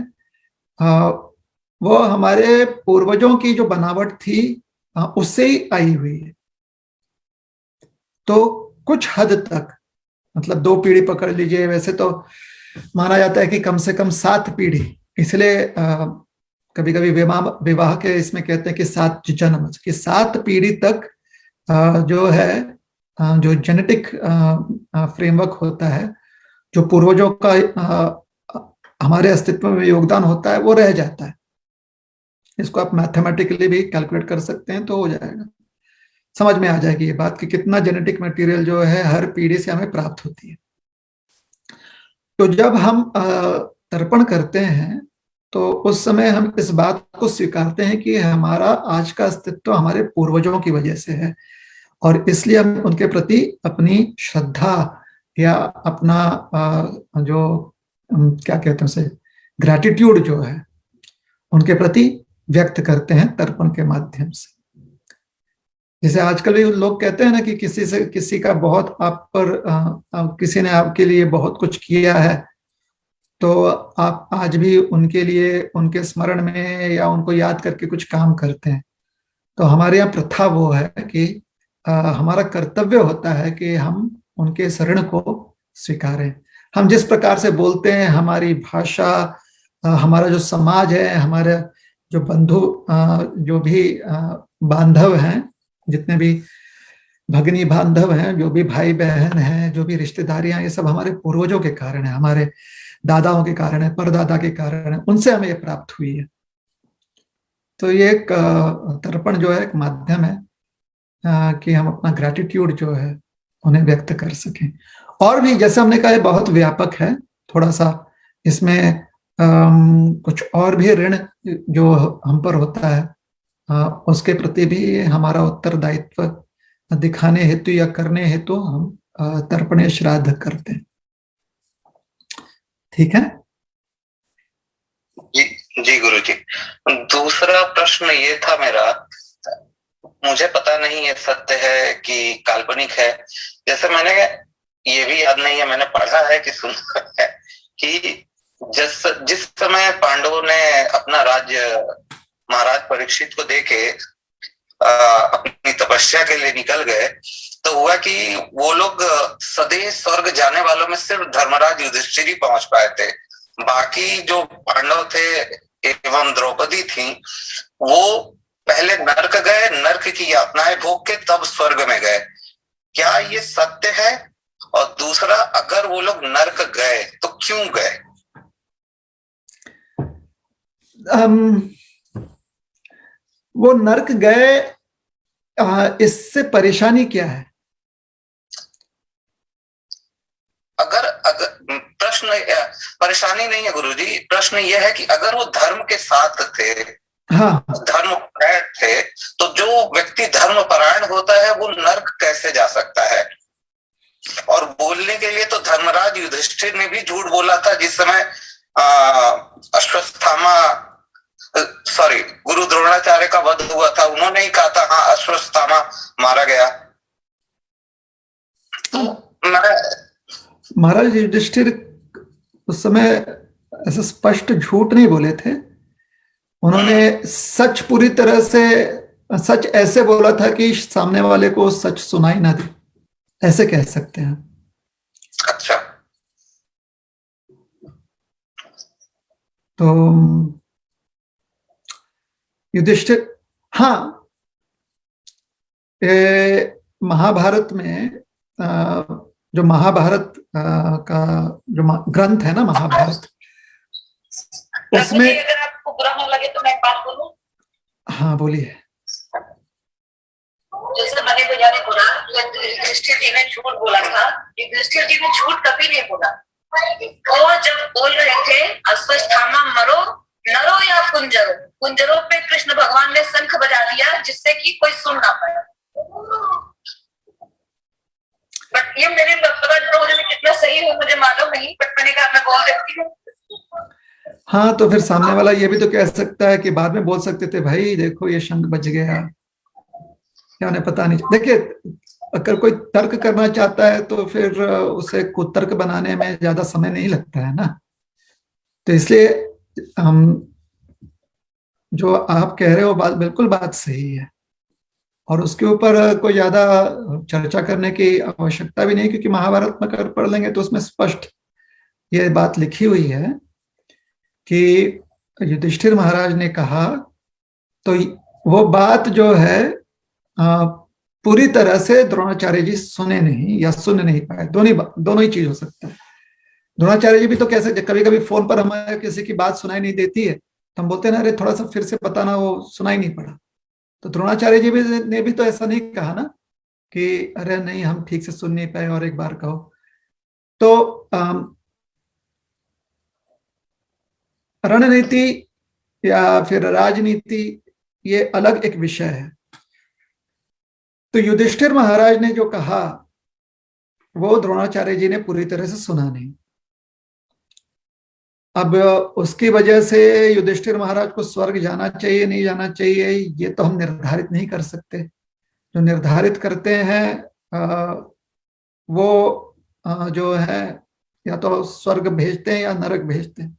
वो हमारे पूर्वजों की जो बनावट थी उससे ही आई हुई है। तो कुछ हद तक, मतलब 2 पीढ़ी पकड़ लीजिए, वैसे तो माना जाता है कि कम से कम 7 पीढ़ी, इसलिए कभी कभी विवाह के इसमें कहते हैं कि 7 जन्म, कि 7 पीढ़ी तक जो है जो जेनेटिक फ्रेमवर्क होता है, जो पूर्वजों का हमारे अस्तित्व में योगदान होता है, वो रह जाता है। इसको आप मैथमेटिकली भी कैलकुलेट कर सकते हैं तो हो जाएगा, समझ में आ जाएगी ये बात कि कितना जेनेटिक मटेरियल जो है हर पीढ़ी से हमें प्राप्त होती है। तो जब हम तर्पण करते हैं तो उस समय हम इस बात को स्वीकारते हैं कि हमारा आज का अस्तित्व हमारे पूर्वजों की वजह से है, और इसलिए हम उनके प्रति अपनी श्रद्धा या अपना जो क्या कहते हैं उसे, ग्रैटिट्यूड जो है उनके प्रति व्यक्त करते हैं तर्पण के माध्यम से। जैसे आजकल भी लोग कहते हैं ना कि किसी का बहुत आप पर किसी ने आपके लिए बहुत कुछ किया है, तो आप आज भी उनके लिए, उनके स्मरण में या उनको याद करके कुछ काम करते हैं। तो हमारे यहाँ प्रथा वो है कि हमारा कर्तव्य होता है कि हम उनके ऋण को स्वीकारें। हम जिस प्रकार से बोलते हैं, हमारी भाषा, हमारा जो समाज है, हमारे जो बंधु, जो भी बांधव हैं, जितने भी भगिनी बांधव हैं, जो भी भाई बहन हैं, जो भी रिश्तेदारियां, ये सब हमारे पूर्वजों के कारण है, हमारे दादाओं के कारण है, परदादा के कारण है, उनसे हमें ये प्राप्त हुई है। तो ये एक तर्पण जो है एक माध्यम है कि हम अपना ग्रैटिट्यूड जो है उन्हें व्यक्त कर सकें। और भी जैसे हमने कहा बहुत व्यापक है, थोड़ा सा इसमें कुछ और भी ऋण जो हम पर होता है उसके प्रति भी हमारा उत्तरदायित्व दिखाने हेतु या करने हेतु हम तर्पण श्राद्ध करते हैं। ठीक है जी गुरुजी। दूसरा प्रश्न ये था मेरा, मुझे पता नहीं ये सत्य है कि काल्पनिक है, जैसे मैंने ये भी याद नहीं है, मैंने पढ़ा है कि सुना है कि जिस समय पांडवों ने अपना राज्य महाराज परीक्षित को देके अपनी तपस्या के लिए निकल गए, तो हुआ कि वो लोग सदैव स्वर्ग जाने वालों में सिर्फ धर्मराज युधिष्ठिर ही पहुंच पाए थे। बाकी जो पांडव थे एवं द्रौपदी थी, वो पहले नर्क गए, नर्क की यातनाएं भोग के तब स्वर्ग में गए। क्या ये सत्य है? और दूसरा, अगर वो लोग नर्क गए तो क्यों गए? वो नर्क गए, इससे परेशानी क्या है? अगर प्रश्न परेशानी नहीं है गुरुजी, प्रश्न ये है कि अगर वो धर्म के साथ थे, हाँ, धर्म परायण थे, तो जो व्यक्ति धर्म परायण होता है वो नर्क कैसे जा सकता है? और बोलने के लिए तो धर्मराज युधिष्ठिर ने भी झूठ बोला था जिस समय गुरु द्रोणाचार्य का वध हुआ था, उन्होंने ही कहा था हाँ अश्वत्थामा मारा गया। तो मैं महाराज युधिष्ठिर उस समय ऐसे स्पष्ट झूठ नहीं बोले थे, उन्होंने सच पूरी तरह से, सच ऐसे बोला था कि सामने वाले को सच सुनाई ना दे, ऐसे कह सकते हैं। अच्छा। तो युधिष्ठिर, हाँ, महाभारत में जो महाभारत का जो ग्रंथ है ना, महाभारत, उसमें, अगर आपको बुरा ना लगे तो मैं एक बात बोलूं। हाँ बोलिए। जैसे मैंने भैया ने बोला युधिष्ठिर जी ने झूठ बोला था, युधिष्ठिर जी ने झूठ कभी नहीं बोला। वो जब बोल रहे थे अश्वत्थामा मरो नरो या कुंजरो, कुंजरों पे कृष्ण भगवान ने शंख बजा दिया जिससे कि कोई सुन ना पाए। बट ये मेरे में कितना सही है मुझे मालूम नहीं, बट मैंने कहा मैं बोल देती हूँ। हाँ, तो फिर सामने वाला ये भी तो कह सकता है कि बाद में बोल सकते थे, भाई देखो ये शंख बज गया, क्या उन्हें पता नहीं। देखिए, अगर कोई तर्क करना चाहता है तो फिर उसे कुतर्क बनाने में ज्यादा समय नहीं लगता है ना। तो इसलिए हम, जो आप कह रहे हो बात बिल्कुल बात सही है, और उसके ऊपर कोई ज्यादा चर्चा करने की आवश्यकता भी नहीं, क्योंकि महाभारत में अगर पढ़ लेंगे तो उसमें स्पष्ट ये बात लिखी हुई है कि युधिष्ठिर महाराज ने कहा, तो वो बात जो है पूरी तरह से द्रोणाचार्य जी सुने नहीं या सुन नहीं पाए। दोनों ही चीज हो सकता है। द्रोणाचार्य जी भी तो कैसे, कभी कभी फोन पर हमें किसी की बात सुनाई नहीं देती है तो हम बोलते हैं ना, अरे थोड़ा सा फिर से बताना, वो सुनाई नहीं पड़ा। तो द्रोणाचार्य जी ने भी तो ऐसा नहीं कहा ना कि अरे नहीं हम ठीक से सुन नहीं पाए और एक बार कहो। तो रणनीति या फिर राजनीति ये अलग एक विषय है। तो युधिष्ठिर महाराज ने जो कहा वो द्रोणाचार्य जी ने पूरी तरह से सुना नहीं। अब उसकी वजह से युधिष्ठिर महाराज को स्वर्ग जाना चाहिए नहीं जाना चाहिए ये तो हम निर्धारित नहीं कर सकते। जो निर्धारित करते हैं वो जो है या तो स्वर्ग भेजते हैं या नरक भेजते हैं।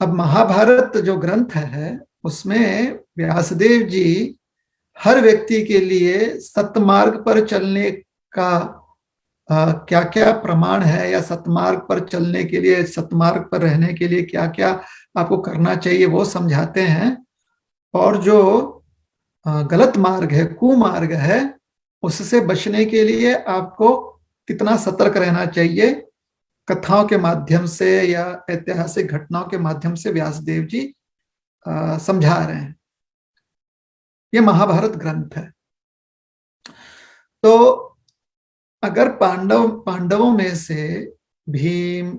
अब महाभारत जो ग्रंथ है उसमें व्यासदेव जी हर व्यक्ति के लिए सतमार्ग पर चलने का क्या क्या प्रमाण है, या सतमार्ग पर चलने के लिए, सतमार्ग पर रहने के लिए क्या क्या आपको करना चाहिए वो समझाते हैं। और जो गलत मार्ग है, कुमार्ग है, उससे बचने के लिए आपको कितना सतर्क रहना चाहिए, कथाओं के माध्यम से या ऐतिहासिक घटनाओं के माध्यम से व्यासदेव जी समझा रहे हैं। ये महाभारत ग्रंथ है। तो अगर पांडवों में से भीम,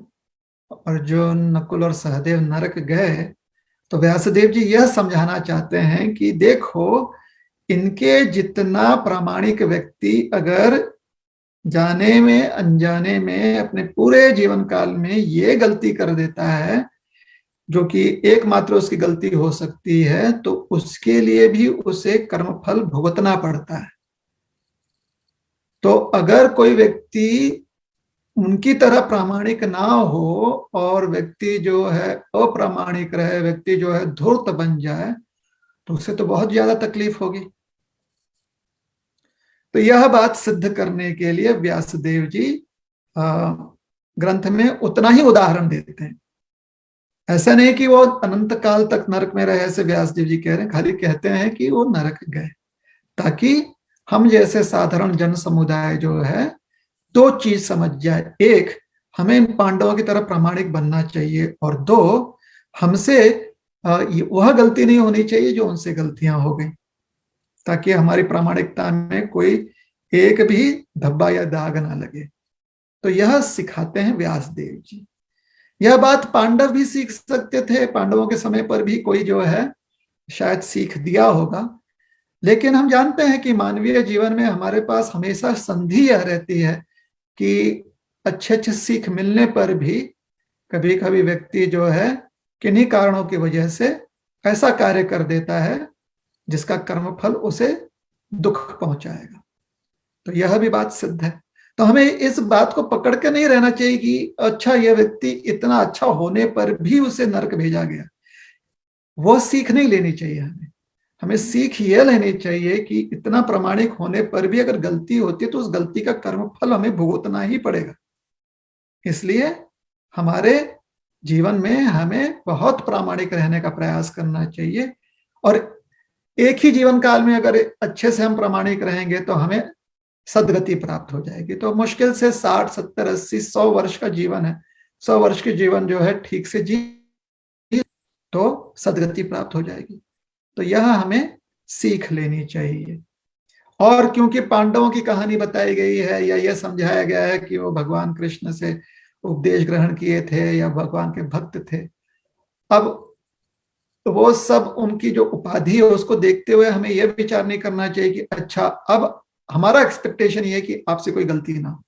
अर्जुन, नकुल और सहदेव नरक गए तो व्यासदेव जी यह समझाना चाहते हैं कि देखो, इनके जितना प्रामाणिक व्यक्ति अगर जाने में अनजाने में अपने पूरे जीवन काल में ये गलती कर देता है जो कि एकमात्र उसकी गलती हो सकती है, तो उसके लिए भी उसे कर्मफल भुगतना पड़ता है। तो अगर कोई व्यक्ति उनकी तरह प्रामाणिक ना हो और व्यक्ति जो है अप्रामाणिक रहे, व्यक्ति जो है धूर्त बन जाए, तो उसे तो बहुत ज्यादा तकलीफ होगी। तो यह बात सिद्ध करने के लिए व्यासदेव जी ग्रंथ में उतना ही उदाहरण देते हैं। ऐसा नहीं कि वो अनंत काल तक नरक में रहे, ऐसे व्यासदेव जी कह रहे हैं, खाली कहते हैं कि वो नरक गए, ताकि हम जैसे साधारण जन समुदाय जो है दो चीज समझ जाए। एक, हमें इन पांडवों की तरह प्रामाणिक बनना चाहिए, और दो, हमसे वह गलती नहीं होनी चाहिए जो उनसे गलतियां हो गई, ताकि हमारी प्रामाणिकता में कोई एक भी धब्बा या दाग ना लगे। तो यह सिखाते हैं व्यासदेव जी। यह बात पांडव भी सीख सकते थे, पांडवों के समय पर भी कोई जो है शायद सीख दिया होगा, लेकिन हम जानते हैं कि मानवीय जीवन में हमारे पास हमेशा संधि यह रहती है कि अच्छे सीख मिलने पर भी कभी कभी व्यक्ति जो है किन्हीं कारणों की वजह से ऐसा कार्य कर देता है जिसका कर्मफल उसे दुख पहुंचाएगा। तो यह भी बात सिद्ध है। तो हमें इस बात को पकड़ के नहीं रहना चाहिए कि अच्छा यह व्यक्ति इतना अच्छा होने पर भी उसे नरक भेजा गया। वो सीख नहीं लेनी चाहिए हमें। हमें सीख ये लेनी चाहिए कि इतना प्रामाणिक होने पर भी अगर गलती होती है तो उस गलती का कर्मफल हमें भुगतना ही पड़ेगा। इसलिए हमारे जीवन में हमें बहुत प्रामाणिक रहने का प्रयास करना चाहिए, और एक ही जीवन काल में अगर अच्छे से हम प्रामाणिक रहेंगे तो हमें सदगति प्राप्त हो जाएगी। तो मुश्किल से 60, 70, 80, 100 वर्ष का जीवन है, 100 वर्ष के जीवन जो है ठीक से जी तो सदगति प्राप्त हो जाएगी। तो यह हमें सीख लेनी चाहिए। और क्योंकि पांडवों की कहानी बताई गई है या यह समझाया गया है कि वो भगवान कृष्ण से उपदेश ग्रहण किए थे या भगवान के भक्त थे, अब वो सब उनकी जो उपाधि है उसको देखते हुए हमें यह विचार नहीं करना चाहिए कि अच्छा अब हमारा एक्सपेक्टेशन ये है कि आपसे कोई गलती ना हो।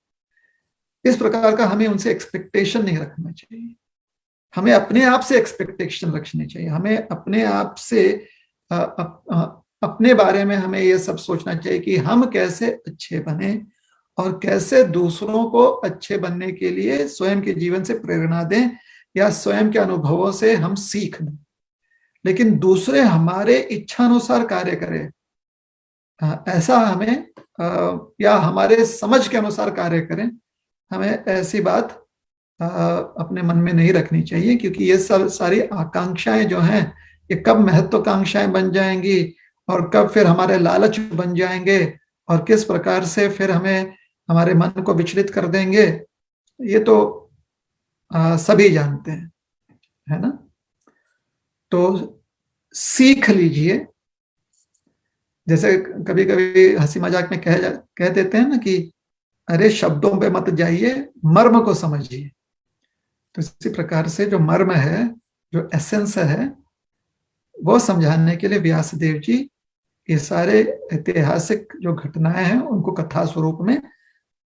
इस प्रकार का हमें उनसे एक्सपेक्टेशन नहीं रखना चाहिए। हमें अपने आप से एक्सपेक्टेशन रखनी चाहिए। हमें अपने आप से अपने बारे में हमें यह सब सोचना चाहिए कि हम कैसे अच्छे बने और कैसे दूसरों को अच्छे बनने के लिए स्वयं के जीवन से प्रेरणा दें या स्वयं के अनुभवों से हम सीख लें। लेकिन दूसरे हमारे इच्छानुसार कार्य करें ऐसा हमें या हमारे समझ के अनुसार कार्य करें, हमें ऐसी बात अपने मन में नहीं रखनी चाहिए, क्योंकि ये सब सारी आकांक्षाएं जो हैं ये कब महत्वाकांक्षाएं बन जाएंगी और कब फिर हमारे लालच बन जाएंगे और किस प्रकार से फिर हमें हमारे मन को विचलित कर देंगे, ये तो सभी जानते हैं, है ना। तो सीख लीजिए। जैसे कभी कभी हंसी मजाक में कह देते हैं ना कि अरे शब्दों पे मत जाइए, मर्म को समझिए। तो इसी प्रकार से जो मर्म है, जो एसेंस है, वो समझाने के लिए व्यासदेव जी ये सारे ऐतिहासिक जो घटनाएं हैं उनको कथा स्वरूप में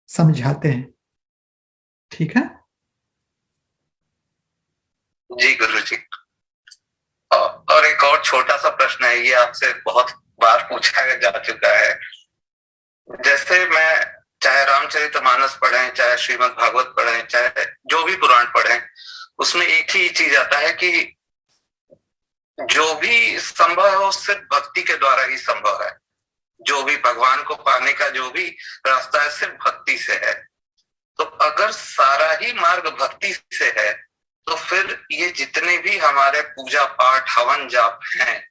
समझाते हैं। ठीक है जी गुरु जी। और एक और छोटा सा प्रश्न है, ये आपसे बहुत बार पूछा जा चुका है। जैसे मैं चाहे रामचरितमानस पढ़ें, चाहे श्रीमद् भागवत पढ़ें, चाहे जो भी पुराण पढ़ें, उसमें एक ही चीज आता है कि जो भी संभव है वो सिर्फ भक्ति के द्वारा ही संभव है। जो भी भगवान को पाने का जो भी रास्ता है सिर्फ भक्ति से है। तो अगर सारा ही मार्ग भक्ति से है तो फिर ये जितने भी हमारे पूजा पाठ हवन जाप हैं,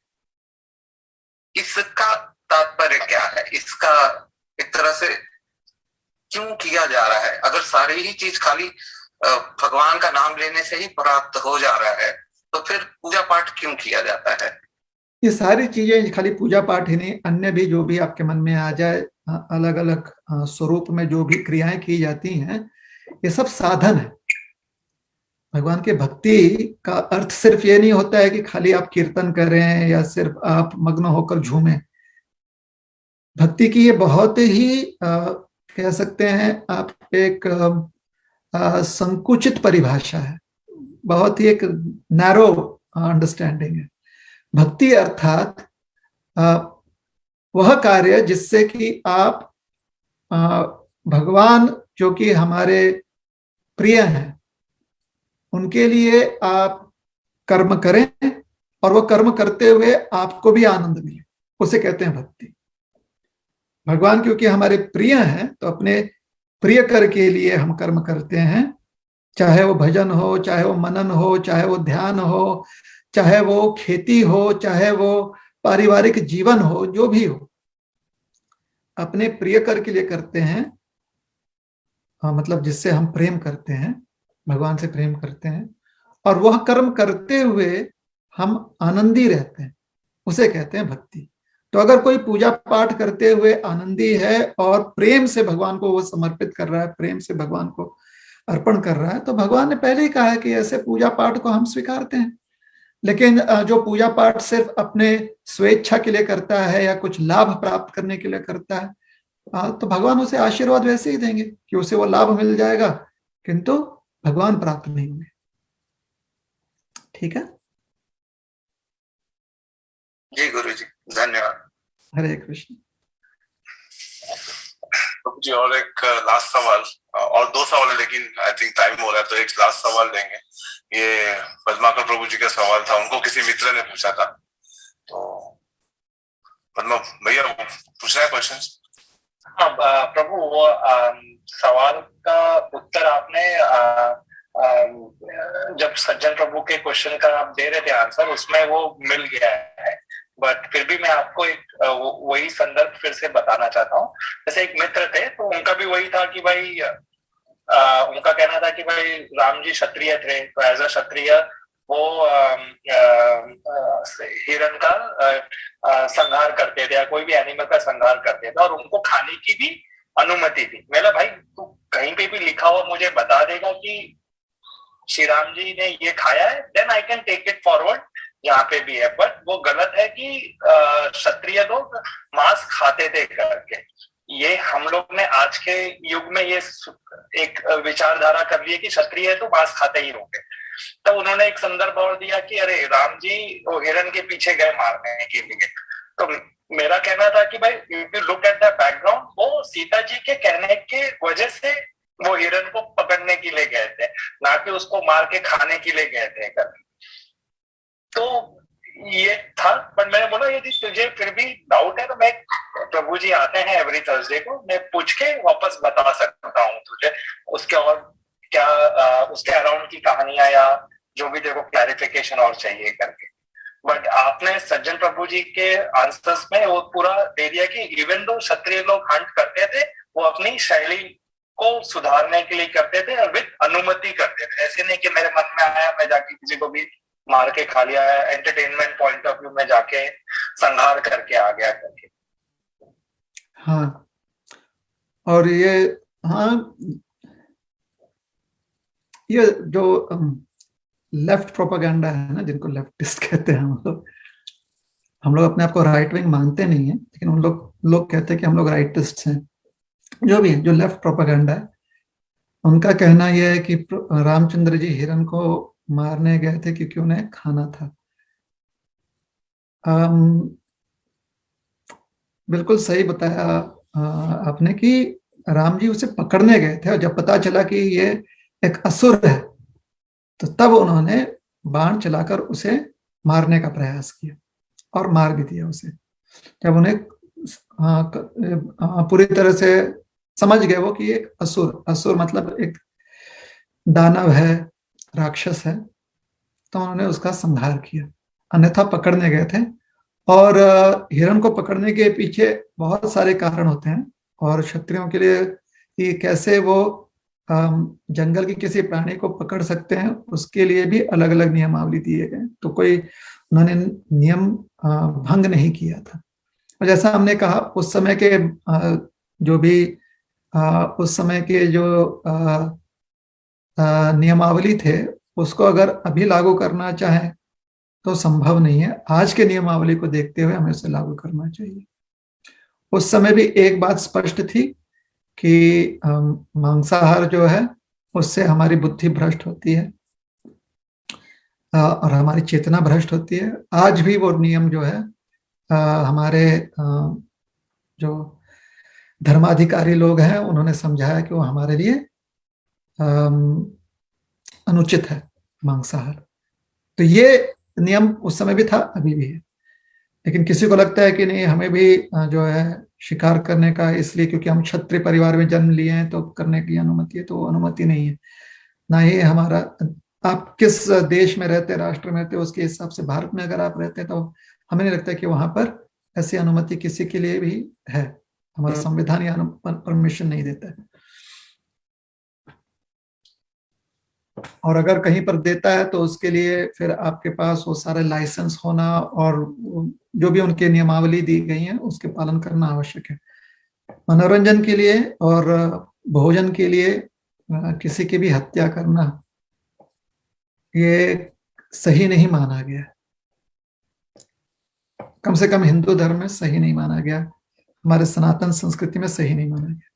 इसका तात्पर्य क्या है? इसका एक तरह से क्यों किया जा रहा है? अगर सारी ही चीज खाली भगवान का नाम लेने से ही प्राप्त हो जा रहा है तो फिर पूजा पाठ क्यों किया जाता है? ये सारी चीजें खाली पूजा पाठ ही नहीं, अन्य भी जो भी आपके मन में आ जाए, अलग अलग स्वरूप में जो भी क्रियाएं की जाती हैं, ये सब साधन है। भगवान के भक्ति का अर्थ सिर्फ ये नहीं होता है कि खाली आप कीर्तन करें या सिर्फ आप मग्न होकर झूमें। भक्ति की ये बहुत ही कह सकते हैं आप एक संकुचित परिभाषा है, बहुत ही एक नैरो अंडरस्टैंडिंग है। भक्ति अर्थात वह कार्य जिससे कि आप भगवान जो कि हमारे प्रिय हैं उनके लिए आप कर्म करें और वो कर्म करते हुए आपको भी आनंद मिले, उसे कहते हैं भक्ति। भगवान क्योंकि हमारे प्रिय हैं तो अपने प्रिय कर के लिए हम कर्म करते हैं, चाहे वो भजन हो, चाहे वो मनन हो, चाहे वो ध्यान हो, चाहे वो खेती हो, चाहे वो पारिवारिक जीवन हो, जो भी हो, अपने प्रिय कर के लिए करते हैं। मतलब जिससे हम प्रेम करते हैं, भगवान से प्रेम करते हैं, और वह कर्म करते हुए हम आनंदी रहते हैं, उसे कहते हैं भक्ति। तो अगर कोई पूजा पाठ करते हुए आनंदी है और प्रेम से भगवान को वो समर्पित कर रहा है, प्रेम से भगवान को अर्पण कर रहा है, तो भगवान ने पहले ही कहा है कि ऐसे पूजा पाठ को हम स्वीकारते हैं। लेकिन जो पूजा पाठ सिर्फ अपने स्वेच्छा के लिए करता है या कुछ लाभ प्राप्त करने के लिए करता है, तो भगवान उसे आशीर्वाद वैसे ही देंगे कि उसे वो लाभ मिल जाएगा, किंतु भगवान प्राप्त नहीं होंगे। ठीक है जी गुरु जी, धन्यवाद। हरे कृष्ण। जी और एक लास्ट सवाल, और 2 सवाल है लेकिन आई थिंक टाइम हो रहा है, तो एक लास्ट सवाल लेंगे। ये पद्माकर प्रभु जी का सवाल था, उनको किसी मित्र ने पूछा था, तो पद्मा भैया पूछना है क्वेश्चन? हाँ प्रभु, वो सवाल का उत्तर आपने जब सज्जन प्रभु के क्वेश्चन का आप दे रहे थे आंसर, उसमें वो मिल गया है, बट फिर भी मैं आपको एक वही संदर्भ फिर से बताना चाहता हूँ। जैसे एक मित्र थे, तो उनका भी वही था कि भाई उनका कहना था कि भाई राम जी क्षत्रिय थे, तो एज अ क्षत्रिय वो हिरण का संहार करते थे या कोई भी एनिमल का संहार करते थे, और उनको खाने की भी अनुमति थी। मेरा भाई तू कहीं पे भी लिखा हुआ मुझे बता देगा कि श्री राम जी ने ये खाया है, then I can take it forward, यहाँ पे भी है। बट वो गलत है कि क्षत्रिय लोग मांस खाते थे करके। ये हम लोग ने आज के युग में ये एक विचारधारा कर ली है कि क्षत्रिय तो मांस खाते ही होंगे। तो उन्होंने एक संदर्भ और दिया कि अरे राम जी वो हिरण के पीछे गए मारने के लिए। तो मेरा कहना था कि भाई if you look at the background, वो सीता जी के कहने के वजह से वो हिरण को पकड़ने के लिए गए थे, ना कि उसको मार के खाने के लिए गए थे करके। तो ये था। बट मैंने बोला यदि तुझे फिर भी डाउट है तो मैं, प्रभु जी आते हैं एवरी थर्सडे को, मैं पूछ के वापस बता सकता हूँ तुझे उसके और क्या उसके अराउंड की कहानियां या जो भी देखो क्लैरिफिकेशन और चाहिए करके। बट आपने सज्जन प्रभु जी के आंसर्स में वो पूरा दे दिया कि इवन दो क्षत्रिय लोग हंट करते थे, वो अपनी शैली को सुधारने के लिए करते थे और विद अनुमति करते थे। ऐसे नहीं कि मेरे मन में आया मैं जाके किसी को भी मार के खा लिया है, एंटरटेनमेंट पॉइंट ऑफ व्यू में जाके संहार करके आ गया करके। हाँ, और ये जो लेफ्ट प्रोपेगेंडा है ना, जिनको लेफ्टिस्ट कहते हैं हम लोग अपने आप को राइट विंग मानते नहीं है, लेकिन उन लोग कहते हैं कि हम लोग राइटिस्ट हैं। जो भी है, जो लेफ्ट प्रोपेगेंडा है, उनका कहना यह है कि रामचंद्र जी हिरण को मारने गए थे क्योंकि उन्हें खाना था। बिल्कुल सही बताया आपने कि राम जी उसे पकड़ने गए थे, और जब पता चला कि ये एक असुर है तो तब उन्होंने बाण चलाकर उसे मारने का प्रयास किया और मार भी दिया उसे। जब उन्हें पूरी तरह से समझ गए वो कि एक असुर मतलब एक दानव है, राक्षस है, तो उन्होंने उसका संहार किया। अन्यथा पकड़ने गए थे, और हिरण को पकड़ने के पीछे बहुत सारे कारण होते हैं, और क्षत्रियों के लिए कि कैसे वो जंगल की किसी प्राणी को पकड़ सकते हैं उसके लिए भी अलग अलग नियमावली दिए गए। तो कोई उन्होंने नियम भंग नहीं किया था। और जैसा हमने कहा, उस समय के जो भी उस समय के जो नियमावली थे उसको अगर अभी लागू करना चाहें तो संभव नहीं है। आज के नियमावली को देखते हुए हमें उसे लागू करना चाहिए। उस समय भी एक बात स्पष्ट थी कि मांसाहार जो है उससे हमारी बुद्धि भ्रष्ट होती है और हमारी चेतना भ्रष्ट होती है। आज भी वो नियम जो है हमारे जो धर्माधिकारी लोग हैं उन्होंने समझाया कि वो हमारे लिए अनुचित है मांसाहार। तो ये नियम उस समय भी था, अभी भी है। लेकिन किसी को लगता है कि नहीं, हमें भी जो है शिकार करने का, इसलिए क्योंकि हम क्षत्रिय परिवार में जन्म लिए हैं तो करने की अनुमति है, तो वो अनुमति नहीं है। ना ही हमारा, आप किस देश में रहते, राष्ट्र में रहते, उसके हिसाब से भारत में अगर आप रहते हैं तो हमें नहीं लगता कि वहां पर ऐसी अनुमति किसी के लिए भी है। हमारा संविधान या परमिशन नहीं देता है। और अगर कहीं पर देता है तो उसके लिए फिर आपके पास वो सारे लाइसेंस होना और जो भी उनके नियमावली दी गई है उसके पालन करना आवश्यक है। मनोरंजन के लिए और भोजन के लिए किसी की भी हत्या करना ये सही नहीं माना गया। कम से कम हिंदू धर्म में सही नहीं माना गया, हमारे सनातन संस्कृति में सही नहीं माना गया।